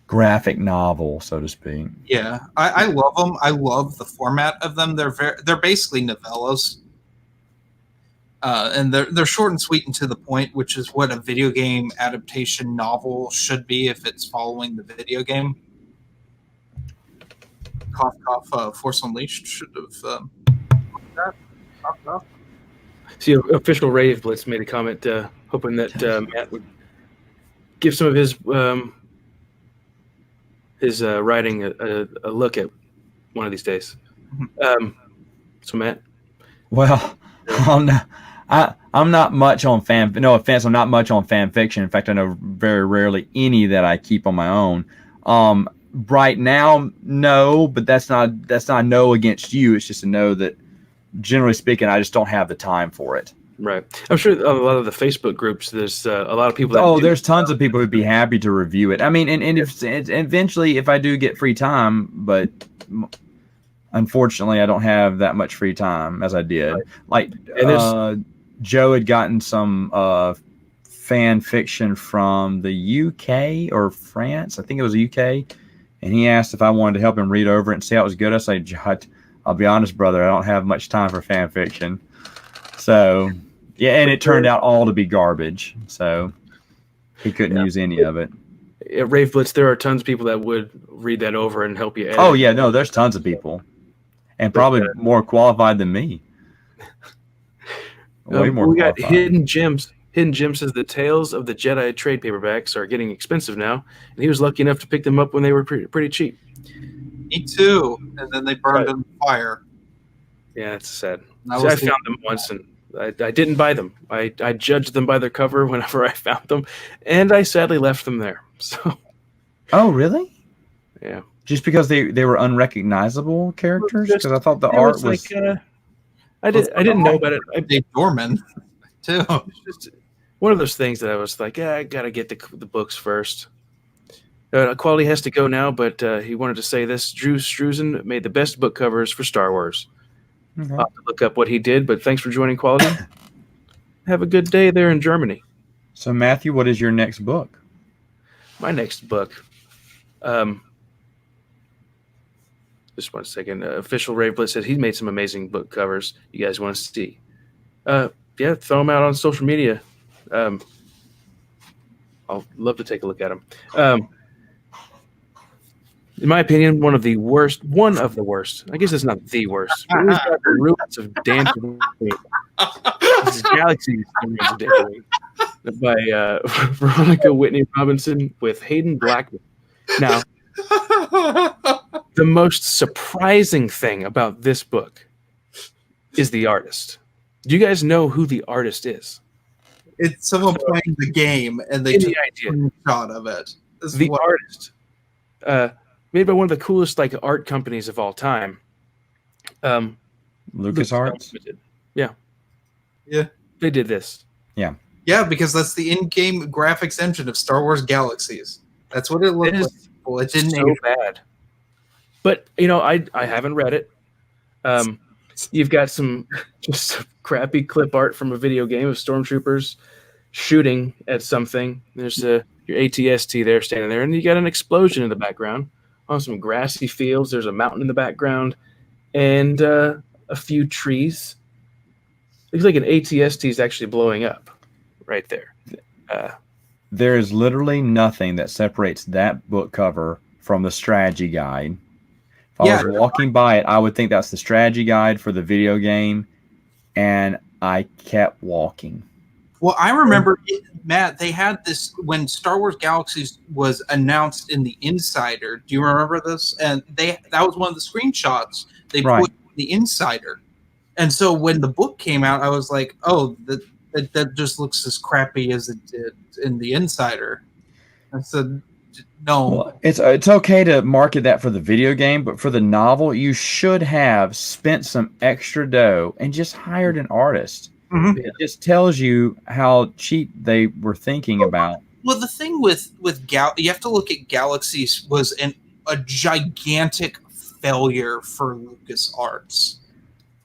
graphic novel, so to speak. Yeah, I love them. I love the format of them. They're basically novellas. And they're short and sweet and to the point, which is what a video game adaptation novel should be if it's following the video game. Cough, cough. Force Unleashed should have. Cough, cough. See, official Rave Blitz made a comment hoping that Matt would give some of his writing a look at one of these days. So, Matt? Well, I'm not much on fan. No offense, I'm not much on fan fiction. In fact, I know very rarely any that I keep on my own. Right now, no, but that's not a no against you. It's just a no that, generally speaking, I just don't have the time for it. Right. I'm sure a lot of the Facebook groups, there's a lot of people that there's tons of people who'd be happy to review it. I mean, and if eventually, if I do get free time, but unfortunately, I don't have that much free time as I did. Right. Like, Joe had gotten some fan fiction from the UK or France. I think it was the UK. And he asked if I wanted to help him read over it and see how it was good. I said, I'll be honest, brother, I don't have much time for fan fiction. So, yeah, and it turned out all to be garbage. So he couldn't use any of it. At Rave Blitz, there are tons of people that would read that over and help you edit. Oh, yeah, no, there's tons of people. And probably more qualified than me. Way more we qualified. Got Hidden Gems. Hidden Gems says the Tales of the Jedi trade paperbacks are getting expensive now, and he was lucky enough to pick them up when they were pretty cheap. Me too. And then they burned in the fire. Yeah, it's sad. I found them once, and I didn't buy them. I judged them by their cover whenever I found them, and I sadly left them there. So. Oh, really? Yeah. Just because they were unrecognizable characters? Because I thought the art was. Like, I didn't know about it. Dave Dorman, too. It's just one of those things that I was like, I gotta get the books first. Quality has to go now, but he wanted to say this. Drew Struzan made the best book covers for Star Wars. Mm-hmm. I'll have to look up what he did, but thanks for joining Quality. Have a good day there in Germany. So, Matthew, what is your next book? My next book. Just one second. Official Rave Blitz said he made some amazing book covers. You guys want to see? Yeah, throw them out on social media. I'll love to take a look at them. In my opinion, one of the worst. I guess it's not the worst. But we've got the Roots of Dancing. This is Galaxy's by Veronica Whitney Robinson with Hayden Blackman. Now, the most surprising thing about this book is the artist. Do you guys know who the artist is? It's someone playing the game, and they took a screenshot of it. The artist, made by one of the coolest art companies of all time. LucasArts? Yeah. They did this. Yeah, because that's the in-game graphics engine of Star Wars Galaxies. That's what it looked like. Well, it didn't so bad. But, I haven't read it. You've got some just crappy clip art from a video game of stormtroopers shooting at something. There's your ATST there standing there, and you got an explosion in the background on some grassy fields. There's a mountain in the background and a few trees. Looks like an ATST is actually blowing up right there. There is literally nothing that separates that book cover from the strategy guide. If I was walking by it, I would think that's the strategy guide for the video game, and I kept walking. Well, I remember, Matt, they had this when Star Wars Galaxies was announced in the Insider. Do you remember this? And that was one of the screenshots they put in the Insider. And so when the book came out, I was like, oh, that just looks as crappy as it did in the Insider. I said, no. Well, it's okay to market that for the video game, but for the novel, you should have spent some extra dough and just hired an artist. Mm-hmm. It just tells you how cheap they were thinking about. Well, the thing with you have to look at Galaxies was a gigantic failure for LucasArts.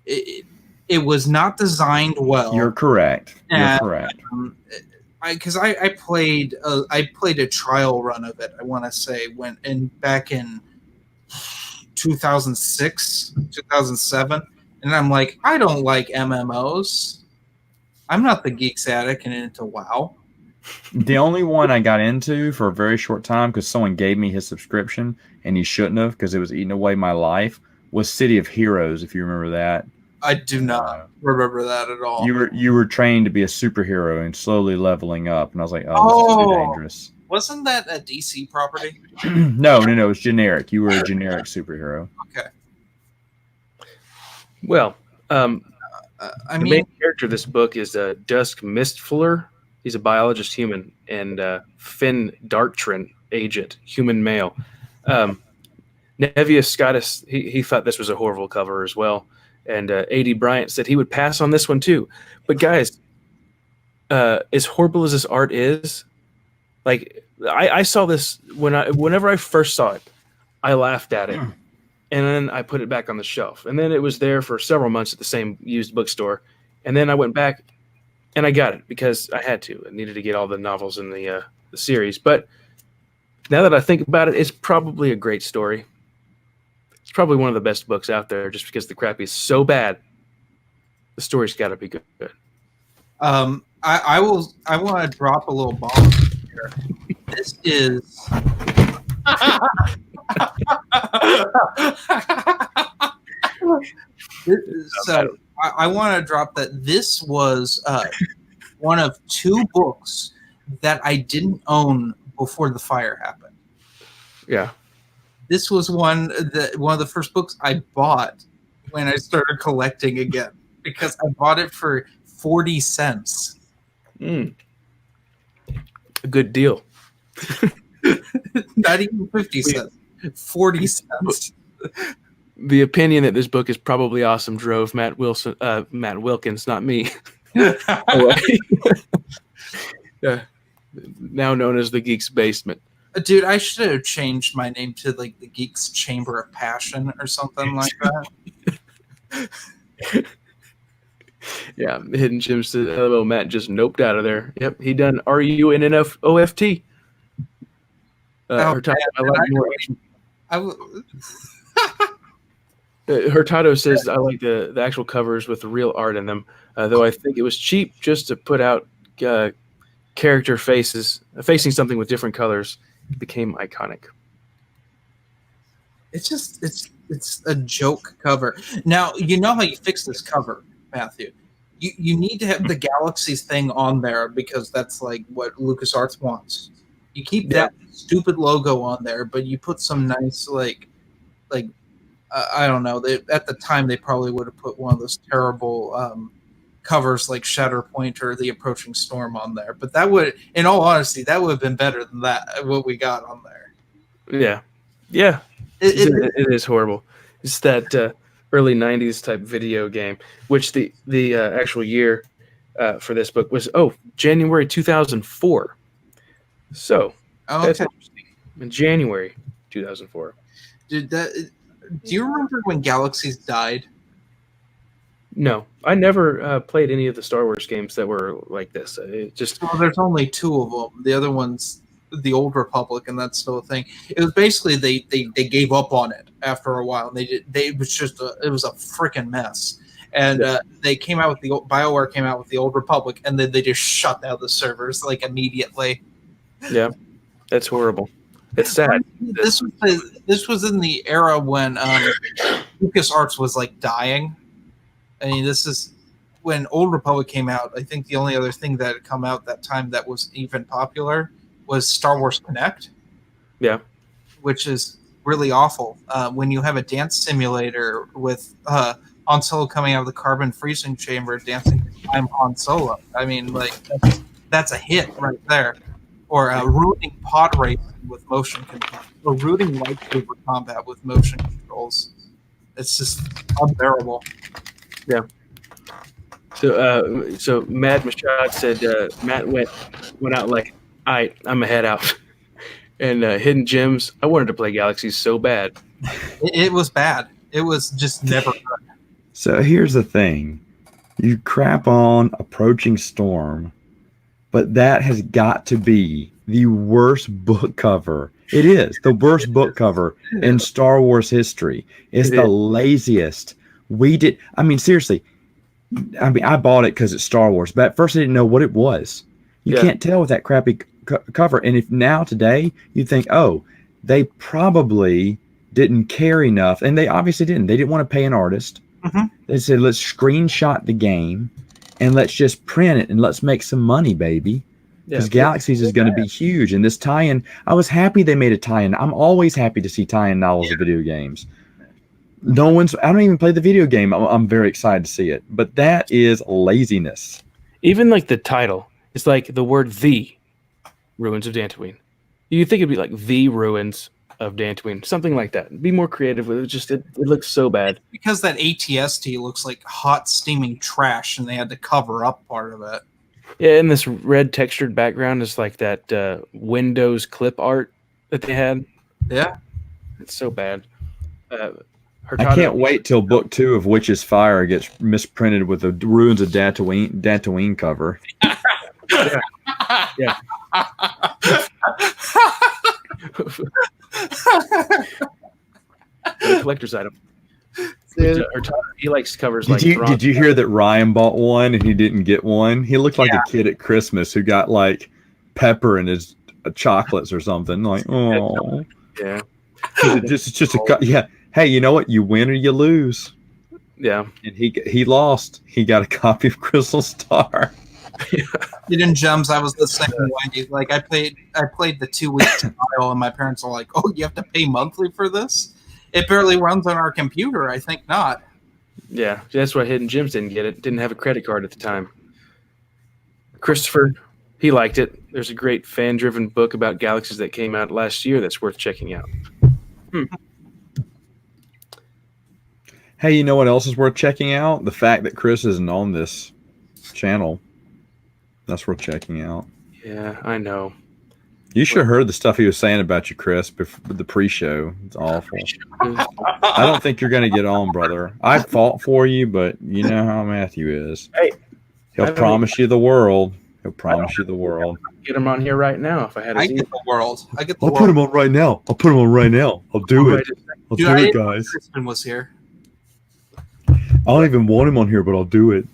It was not designed well. You're correct. You're correct. Because I played a trial run of it. I want to say back in 2006, 2007, and I'm like, I don't like MMOs. I'm not the Geeks Attic and into WoW. The only one I got into for a very short time because someone gave me his subscription and he shouldn't have because it was eating away my life was City of Heroes, if you remember that. I do not remember that at all. You were trained to be a superhero and slowly leveling up, and I was like, oh, this is too dangerous. Wasn't that a DC property? No, it's generic. You were a generic superhero. Okay. Well, I the mean, main character of this book is Dusk Mistfuller. He's a biologist human, and Finn Darktrin, agent, human male. Nevius Scottus, he thought this was a horrible cover as well. And A.D. Bryant said he would pass on this one too. But guys, as horrible as this art is, like I saw this whenever I first saw it, I laughed at it. And then I put it back on the shelf. And then it was there for several months at the same used bookstore. And then I went back and I got it because I had to. I needed to get all the novels in the series. But now that I think about it, it's probably a great story. It's probably one of the best books out there just because the crap is so bad. The story's got to be good. I want to drop a little bomb here. This is so I want to drop that this was one of two books that I didn't own before the fire happened. Yeah. This was one of the first books I bought when I started collecting again because I bought it for 40 cents. A good deal. Not even 50 cents. 40 cents. The opinion that this book is probably awesome drove Matt Wilkins, not me. Now known as the Geeks Basement. Dude, I should have changed my name to like the Geeks Chamber of Passion or something like that. Yeah, Hidden Gems. Hello, Matt just noped out of there. Yep, he done RUNNFOFT. Hurtado says I like the actual covers with the real art in them, though I think it was cheap just to put out character faces facing something with different colors. It became iconic. It's a joke cover. Now you know how you fix this cover, Matthew. You need to have the Galaxies thing on there because that's like what LucasArts wants. You keep that stupid logo on there, but you put some nice like I don't know. At the time they probably would have put one of those terrible covers like Shatterpoint or The Approaching Storm on there. But that would, in all honesty, that would have been better than that what we got on there. Yeah. It is horrible. It's that early '90s type video game, which the actual year for this book was January 2004. So that's interesting. In January 2004. Dude, do you remember when Galaxies died? No, I never played any of the Star Wars games that were like this. There's only two of them. The other one's the Old Republic, and that's still a thing. It was basically they gave up on it after a while. It was a freaking mess. And they came out with BioWare came out with the Old Republic, and then they just shut down the servers like immediately. Yeah, that's horrible. It's sad. This was in the era when LucasArts was like dying. I mean, this is when Old Republic came out. I think the only other thing that had come out that time that was even popular was Star Wars Connect. Yeah, which is really awful. When you have a dance simulator with Han Solo coming out of the carbon freezing chamber dancing I'm Han Solo. I mean, like that's a hit right there. Or rooting pod racing with motion control, or rooting lightsaber combat with motion controls. It's just unbearable. Yeah. So Mad Mashad said Matt went out like, all right, I'm gonna head out. And Hidden Gems, I wanted to play Galaxies so bad. It was bad. It was just never good. So here's the thing. You crap on Approaching Storm, but that has got to be the worst book cover. It is the worst book cover in Star Wars history. It's the laziest. Seriously, I mean, I bought it because it's Star Wars, but at first I didn't know what it was. You can't tell with that crappy cover. And if now today you think, oh, they probably didn't care enough, and they obviously didn't. They didn't want to pay an artist. Mm-hmm. They said, let's screenshot the game and let's just print it and let's make some money, baby. Because Galaxies is going to be huge. And this tie-in, I was happy they made a tie-in. I'm always happy to see tie-in novels of video games. I don't even play the video game. I'm very excited to see it. But that is laziness. Even like the title, it's like the word "the Ruins of Dantooine." You think it'd be like "The Ruins of Dantooine," something like that. Be more creative with it. Just it looks so bad. Because that ATST looks like hot steaming trash, and they had to cover up part of it. Yeah, and this red textured background is like that Windows clip art that they had. Yeah, it's so bad. I can't wait till book 2 of Witch's Fire gets misprinted with the Ruins of Dantooine cover. Yeah. A collector's item. He likes covers like. Did you hear that Ryan bought one and he didn't get one? He looked like a kid at Christmas who got like pepper in his chocolates or something. Like, oh, yeah. It's just a Hey, you know what? You win or you lose. Yeah. And he lost. He got a copy of Crystal Star. Hidden Gems. I was the same way. Like I played the 2-week trial, and my parents are like, "Oh, you have to pay monthly for this? It barely runs on our computer." I think not. Yeah, that's why Hidden Gems didn't get it. Didn't have a credit card at the time. Christopher, he liked it. There's a great fan-driven book about galaxies that came out last year that's worth checking out. Hey, you know what else is worth checking out? The fact that Chris isn't on this channel. That's worth checking out. Yeah, I know. You should have heard the stuff he was saying about you, Chris, before the pre-show. It's awful. I don't think you're going to get on, brother. I fought for you, but you know how Matthew is. Hey, he'll promise you the world. He'll promise you the world. Get him on here right now if I had. I get the world. I'll put him on right now. I'll do it. I'll do it, guys. Kristen was here. I don't even want him on here, but I'll do it.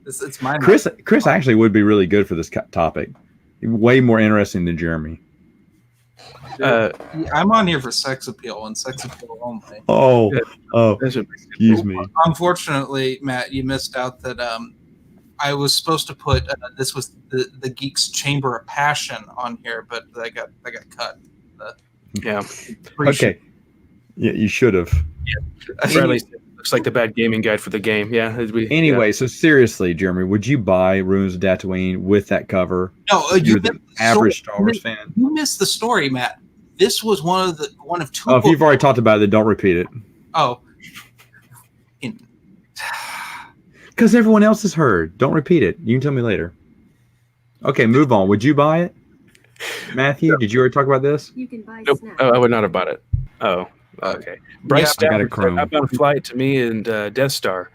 It's mine. Chris actually would be really good for this topic. Way more interesting than Jeremy. I'm on here for sex appeal and sex appeal only. Oh, excuse me. Unfortunately, Matt, you missed out that I was supposed to put this was the Geeks Chamber of Passion on here, but I got cut. Yeah. Okay. Yeah, you should have. Yeah. Bradley looks like the bad gaming guide for the game. Yeah. Anyway, so seriously, Jeremy, would you buy Ruins of Dantooine with that cover? No, you're the average Star Wars fan. You missed the story, Matt. This was one of two. Oh, if you've already talked about it, then don't repeat it. Oh. Because everyone else has heard. Don't repeat it. You can tell me later. Okay, move on. Would you buy it? Matthew, did you already talk about this? You can buy Nope. Snap. Oh, I would not have bought it. Oh, okay. Bryce I got a Chrome. up on Flight to me and Death Star.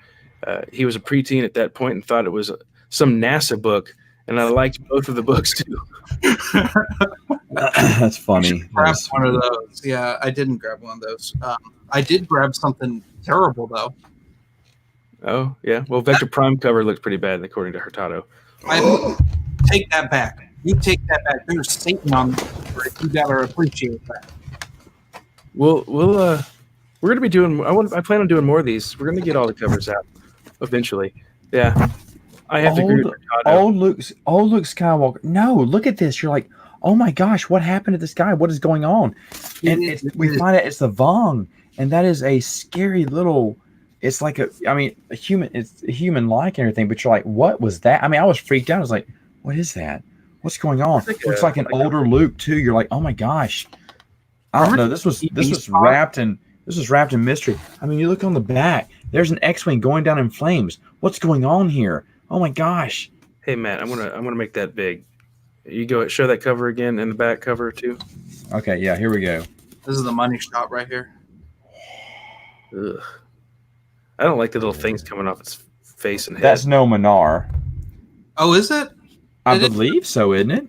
He was a preteen at that point and thought it was some NASA book, and I liked both of the books too. That's funny. Grab one of those. Yeah, I didn't grab one of those. I did grab something terrible though. Oh yeah. Well, Vector Prime cover looks pretty bad according to Hurtado. Take that back. You take that back. There's Satan on the cover. You gotta appreciate that. We're gonna be doing. I plan on doing more of these. We're gonna get all the covers out eventually. Yeah, I have to agree with Hurtado. Old Luke Skywalker. No, look at this. You're like, oh my gosh, what happened to this guy? What is going on? And we find out it's the Vong, and that is a scary little. It's like a human. It's a human-like and everything. But you're like, what was that? I mean, I was freaked out. I was like, what is that? What's going on? Looks like an older Luke too. You're like, oh my gosh. I don't know. This was wrapped in mystery. I mean, you look on the back. There's an X-wing going down in flames. What's going on here? Oh my gosh. Hey Matt, I'm gonna make that big. You go show that cover again and the back cover too. Okay, yeah, here we go. This is the money shot right here. Ugh. I don't like the little things coming off its face and head. That's no Minar. Oh, is it? I believe so, isn't it?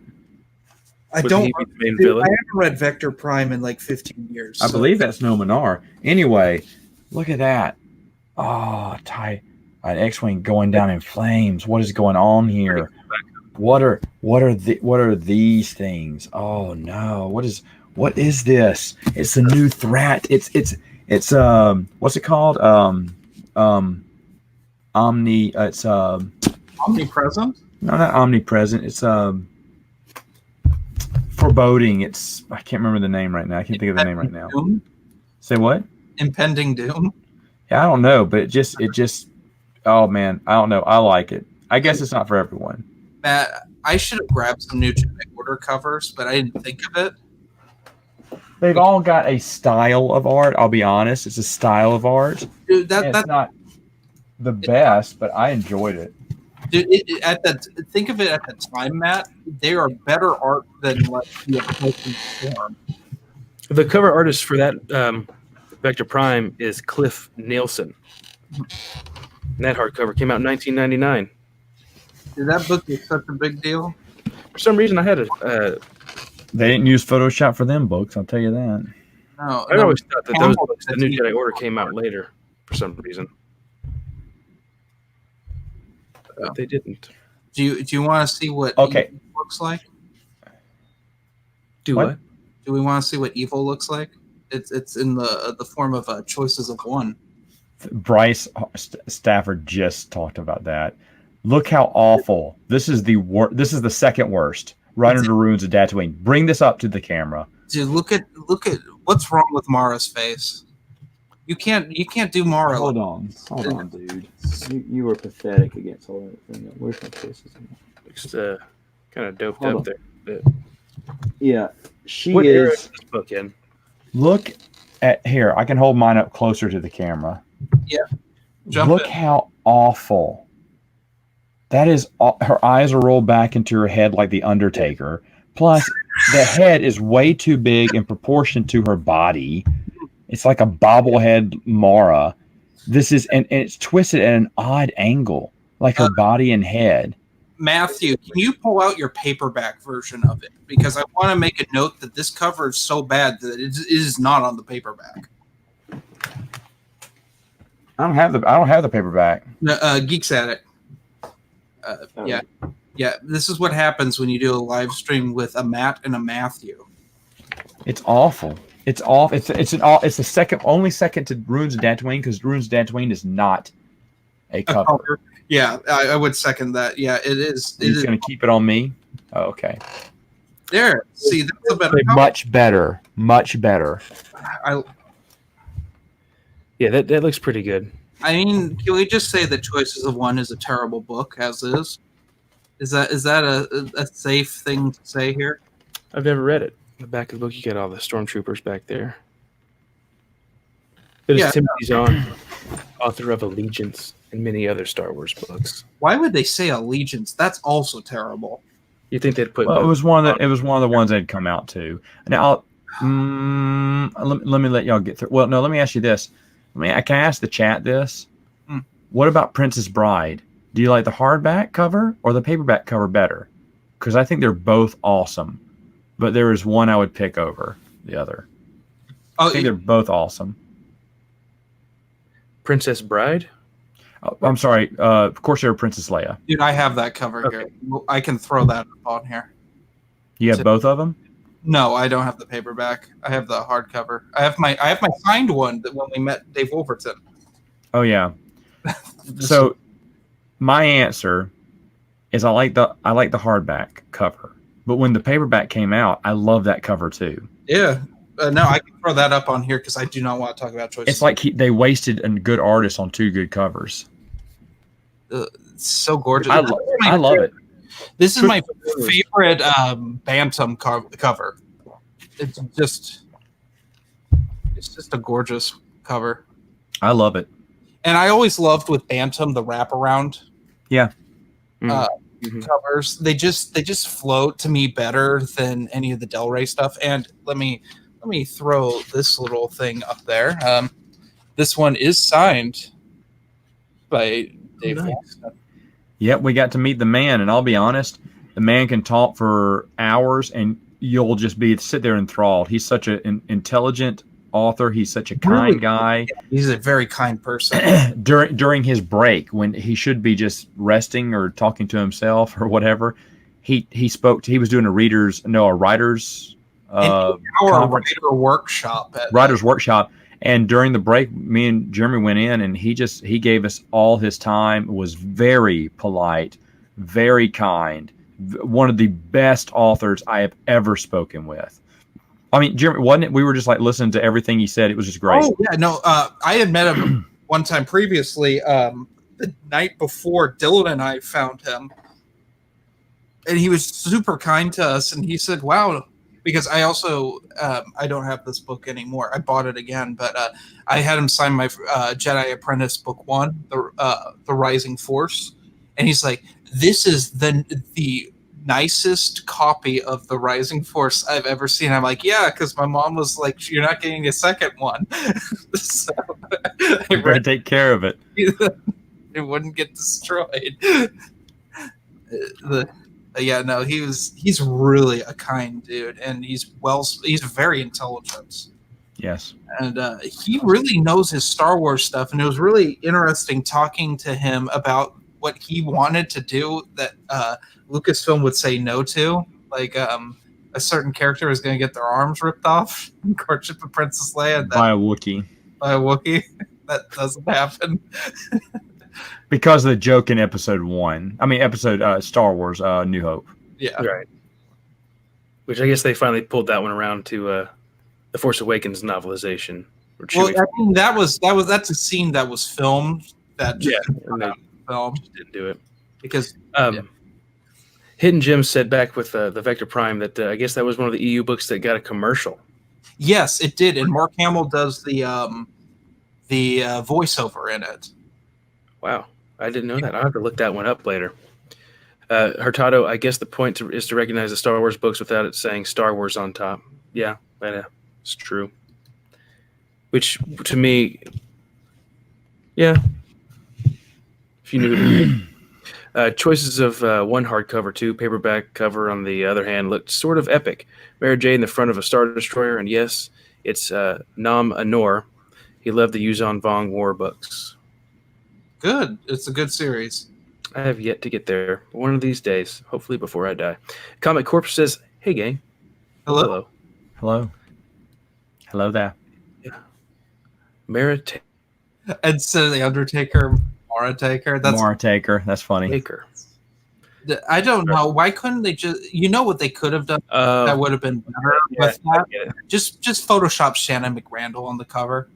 I don't. I haven't read Vector Prime in like 15 years. I believe that's no Minar. Anyway, look at that. Oh, An X-wing going down in flames. What is going on here? What are these things? Oh no! What is this? It's a new threat. It's what's it called? Omni. It's Omnipresent. no, not omnipresent. It's foreboding. It's I can't remember the name right now. I can't think of the name right now. Doom? Say what? Impending doom. Yeah, I don't know, but it just. Oh man, I don't know. I like it. I guess it's not for everyone. Matt, I should have grabbed some new Jedi Order covers, but I didn't think of it. They've all got a style of art. I'll be honest, it's a style of art. Dude, It's not the best, but I enjoyed it. dude, think of it at the time, Matt. They are better art than like the Open form. The cover artist for that Vector Prime is Cliff Nielsen. And that hardcover came out in 1999. Dude, that book is such a big deal. For some reason, I had They didn't use Photoshop for them books. I'll tell you that. No, I always thought that those Campbell books, the said New he- Jedi Order, came out later for some reason. But they didn't. Do you want to see what Okay. evil looks like? Do What? what? Do we want to see what evil looks like? It's in the form of choices of one. Bryce Stafford just talked about that. Look how awful. This is the second worst. Right under ruins of Tatooine. Bring this up to the camera. Dude, look at what's wrong with Mara's face. You can't do Mara. Hold on, dude. You were pathetic against all that. Where's my faces? Looks kind of doped Hold up on. there. But Yeah, she what era is. is this book in? Look at here. I can hold mine up closer to the camera. Yeah. Jump Look in. how awful. That is. Her eyes are rolled back into her head like the Undertaker. Plus, the head is way too big in proportion to her body. It's like a bobblehead Mara. This is and it's twisted at an odd angle, like her body and head. Matthew, can you pull out your paperback version of it? Because I want to make a note that this cover is so bad that it is not on the paperback. I don't have the paperback. No, GeeksAttic. Yeah. This is what happens when you do a live stream with a Matt and a Matthew. It's awful. It's off. It's the only second to Ruins of Tatooine because Ruins of Tatooine is not a cover. Yeah, I would second that. Yeah, it is. He's going to keep it on me. Oh, okay. There. See, that's a better cover. Much better. Much better. Yeah, that looks pretty good. I mean, can we just say that Choices of One is a terrible book as is? Is that a safe thing to say here? I've never read it. In the back of the book, you got all the stormtroopers back there. It is Yeah. Timothy Zahn, author of Allegiance and many other Star Wars books. Why would they say Allegiance? That's also terrible. You think they'd put? Well, it was one of the ones that had come out too. Now, let me let y'all get through. Well, no, let me ask you this. I can ask the chat this. What about Princess Bride? Do you like the hardback cover or the paperback cover better? Because I think they're both awesome, but there is one I would pick over the other. I think they're both awesome. Princess Bride? Oh, I'm sorry. Of course, they're Princess Leia. Dude, I have that cover here. I can throw that on here. You have both of them? No, I don't have the paperback. I have the hardcover. I have my signed one that when we met Dave Wolverton. Oh yeah. So my answer is I like the hardback cover, but when the paperback came out, I love that cover too. Yeah. No, I can throw that up on here because I do not want to talk about choices. It's like they wasted a good artist on two good covers. It's so gorgeous. I love it. This is my favorite Bantam cover. It's just a gorgeous cover. I love it. And I always loved with Bantam the wraparound. Yeah. Covers. They just float to me better than any of the Del Rey stuff. And let me throw this little thing up there. This one is signed by Dave Wolverton. Yep, we got to meet the man, and I'll be honest, the man can talk for hours, and you'll just sit there enthralled. He's such an intelligent author. He's such a kind guy. He's a very kind person. During his break, when he should be just resting or talking to himself or whatever, he was doing a writer's workshop. And during the break, me and Jeremy went in, and he gave us all his time. Was very polite, very kind. One of the best authors I have ever spoken with. I mean, Jeremy, wasn't it? We were just like listening to everything he said. It was just great. Oh yeah, no, I had met him one time previously. The night before, Dylan and I found him, and he was super kind to us. And he said, "Wow." Because I also I don't have this book anymore. I bought it again, but I had him sign my Jedi Apprentice book 1, the Rising Force, and he's like, "This is the nicest copy of the Rising Force I've ever seen." I'm like, "Yeah," because my mom was like, "You're not getting a second one." So you better take care of it. It wouldn't get destroyed. Yeah, no, he's really a kind dude, and he's very intelligent. Yes. And he really knows his Star Wars stuff, and it was really interesting talking to him about what he wanted to do that Lucasfilm would say no to. Like a certain character was going to get their arms ripped off in Courtship of Princess Leia. By a Wookiee. That doesn't happen. Because of the joke in episode Star Wars New Hope. Yeah. Right. Which I guess they finally pulled that one around to the Force Awakens novelization. Well, I mean, that's a scene that was filmed that just didn't do it. Because Hidden Gems said back with the Vector Prime that I guess that was one of the EU books that got a commercial. Yes, it did, and Mark Hamill does the voiceover in it. Wow, I didn't know that. I'll have to look that one up later. Hurtado, I guess the point is to recognize the Star Wars books without it saying Star Wars on top. Yeah, it's true. Which, to me, yeah, if you knew it. Choices of one hardcover, 2 paperback cover on the other hand looked sort of epic. Mara Jade in the front of a Star Destroyer, and yes, it's Nam Anor. He loved the Yuzon Vong War books. Good. It's a good series. I have yet to get there. One of these days, hopefully before I die. Comic Corp says, "Hey, gang." Hello. Hello there. Yeah. Merit. Instead of the Undertaker, Mara Taker. Mara Taker. That's funny. Taker. I don't know. Why couldn't they just? You know what they could have done that would have been better with that? Just Photoshop Shannon McRandall on the cover.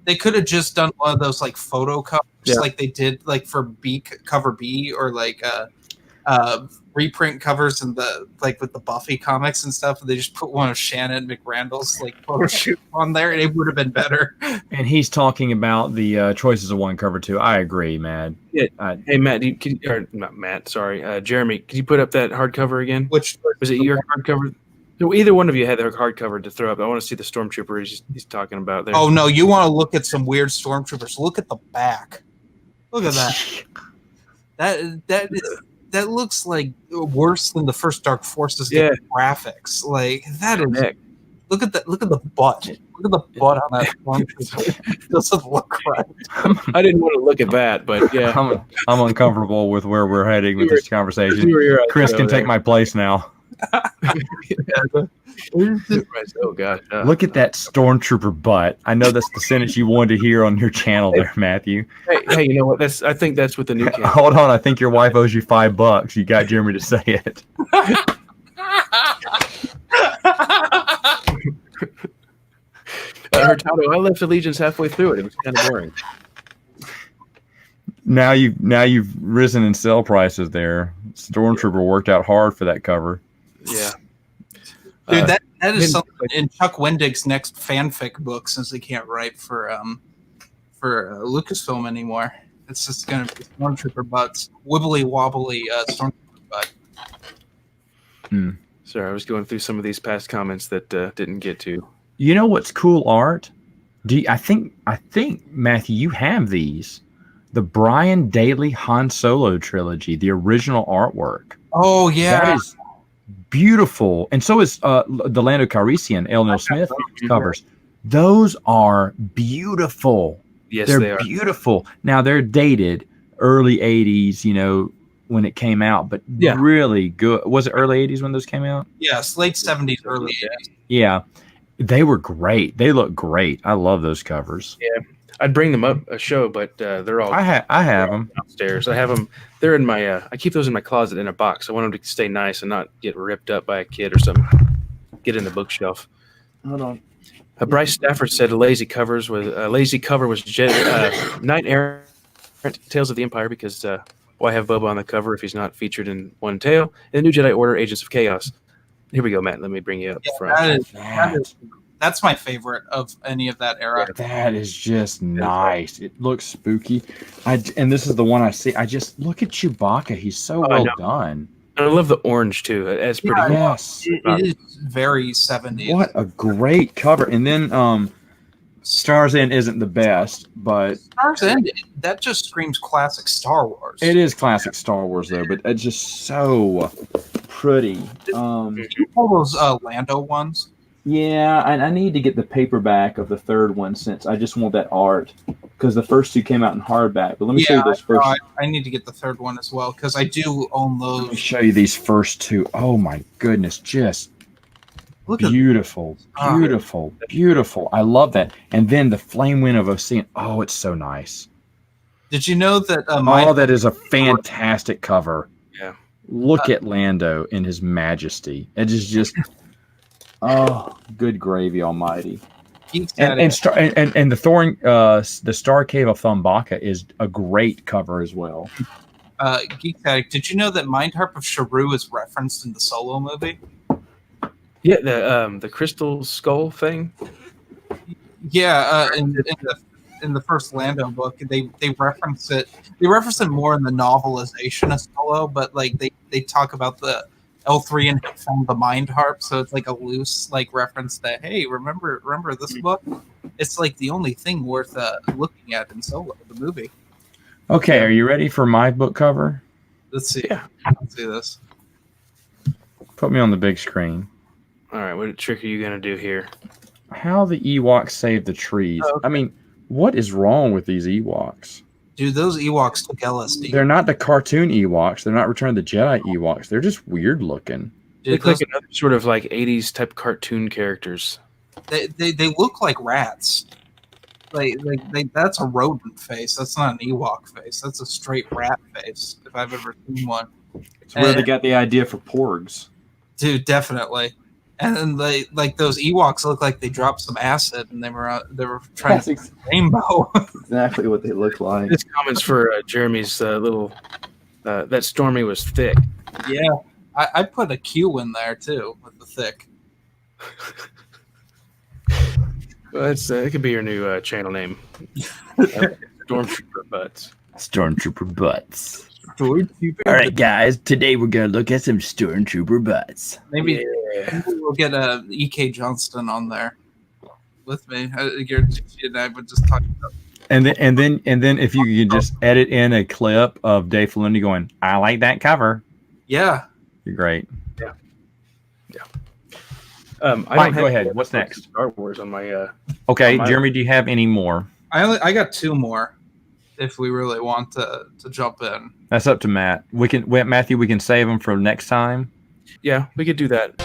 They could have just done one of those like photo covers, like they did like for cover B, or like reprint covers in the like with the Buffy comics and stuff. They just put one of Shannon McRandall's like photo shoot on there, and it would have been better. And he's talking about the choices of one cover 2. I agree, Matt. Yeah. Hey, Matt, not Matt. Sorry, Jeremy. Could you put up that hardcover again? Which was it? Your hardcover? No, either one of you had their hardcover to throw up. I want to see the Stormtrooper he's talking about there. Oh no, you want to look at some weird Stormtroopers? Look at the back. Look at that. That looks like worse than the first Dark Forces graphics. Like that is. Look at that. Look at the butt. Look at the butt on that Stormtrooper. It doesn't look right. I didn't want to look at that, but yeah, I'm uncomfortable with where we're heading with this conversation. Chris can take my place now. Oh gosh! Look at that Stormtrooper butt. I know that's the sentence you wanted to hear on your channel there, Matthew. Hey, you know what? I think that's what the new. Hold on, I think your wife owes you $5. You got Jeremy to say it. Hurtado, I left Allegiance halfway through it. It was kind of boring. Now you've risen in sale prices there. Stormtrooper worked out hard for that cover. Yeah. Dude, that is something in Chuck Wendig's next fanfic book, since they can't write for Lucasfilm anymore. It's just going to be Stormtrooper butts. Wibbly wobbly Stormtrooper butt. Sorry, I was going through some of these past comments that didn't get to. You know what's cool art? I think Matthew, you have these. The Brian Daley Han Solo trilogy, the original artwork. Oh yeah. That is beautiful. And so is the Lando Calrissian, L. Neil Smith covers. Those are beautiful. Yes, They're they are. beautiful. Now they're dated early 80s, when it came out, but Yeah. really good. Was it early 80s when those came out? Yes, late 70s, early 80s. Yeah. They were great. They look great. I love those covers. Yeah, I'd bring them up a show, but they're all I have them. downstairs. I have them. They're in my. I keep those in my closet in a box. I want them to stay nice and not get ripped up by a kid or something. Get in the bookshelf. Hold on. Bryce Stafford said a lazy cover was Knight Errant Tales of the Empire because why have Boba on the cover if he's not featured in one tale? And the New Jedi Order, Agents of Chaos. Here we go, Matt. Let me bring you up front. That's my favorite of any of that era. That is just nice. It looks spooky. And this is the one I see. I just look at Chewbacca. He's so well done. And I love the orange too. It's pretty. Yes. It is very 70s. What a great cover. And then Stars End isn't the best, but Stars End, that just screams classic Star Wars. it is classic Star Wars though, but it's just so pretty. All those Lando ones. Yeah, and I need to get the paperback of the third one since I just want that art because the first two came out in hardback. But let me show you those first. I need to get the third one as well because I do own those. Let me show you these first two. Oh my goodness, just beautiful, beautiful, beautiful. I love that. And then the Flame Wind of Ocean. Oh, it's so nice. Did you know that? That is a fantastic cover. Yeah. Look at Lando in his majesty. It is just. Oh, good gravy almighty. And the Thorin, the Star Cave of Thumbaka is a great cover as well. TheGeeksAttic, did you know that Mind Harp of Sharu is referenced in the Solo movie? Yeah, the crystal skull thing. Yeah, in the first Lando book, they reference it. They reference it more in the novelization of Solo, but like they talk about the L3 and found the Mind Harp, so it's like a loose reference that hey, remember this book? It's like the only thing worth looking at in Solo, the movie. Okay, are you ready for my book cover? Let's see. Yeah. Let's see this. Put me on the big screen. All right, what trick are you gonna do here? How the Ewoks save the trees. Oh, okay. I mean, what is wrong with these Ewoks? Dude, those Ewoks took LSD. They're not the cartoon Ewoks. They're not Return of the Jedi Ewoks. They're just weird looking. They look like another sort of like 80s type cartoon characters. They look like rats. Like that's a rodent face. That's not an Ewok face. That's a straight rat face, if I've ever seen one. It's where they got the idea for porgs. Dude, definitely. And then those Ewoks look like they dropped some acid and they were trying to rainbow. Exactly what they look like. This comments for Jeremy's little that Stormy was thick. Yeah, I put a Q in there too with the thick. Well, it could be your new channel name. Stormtrooper Butts. Stormtrooper Butts. All right, guys. Today we're gonna look at some Stormtrooper Butts. Maybe we'll get E.K. Johnston on there with me. And I would just talk about. And then if you can just edit in a clip of Dave Filoni going, "I like that cover." Yeah, you're great. Yeah. Mike, go ahead. What's next? Star Wars on my. Okay, Jeremy, do you have any more? I got two more. If we really want to jump in, that's up to Matt. Matthew. We can save them for next time. Yeah, we could do that.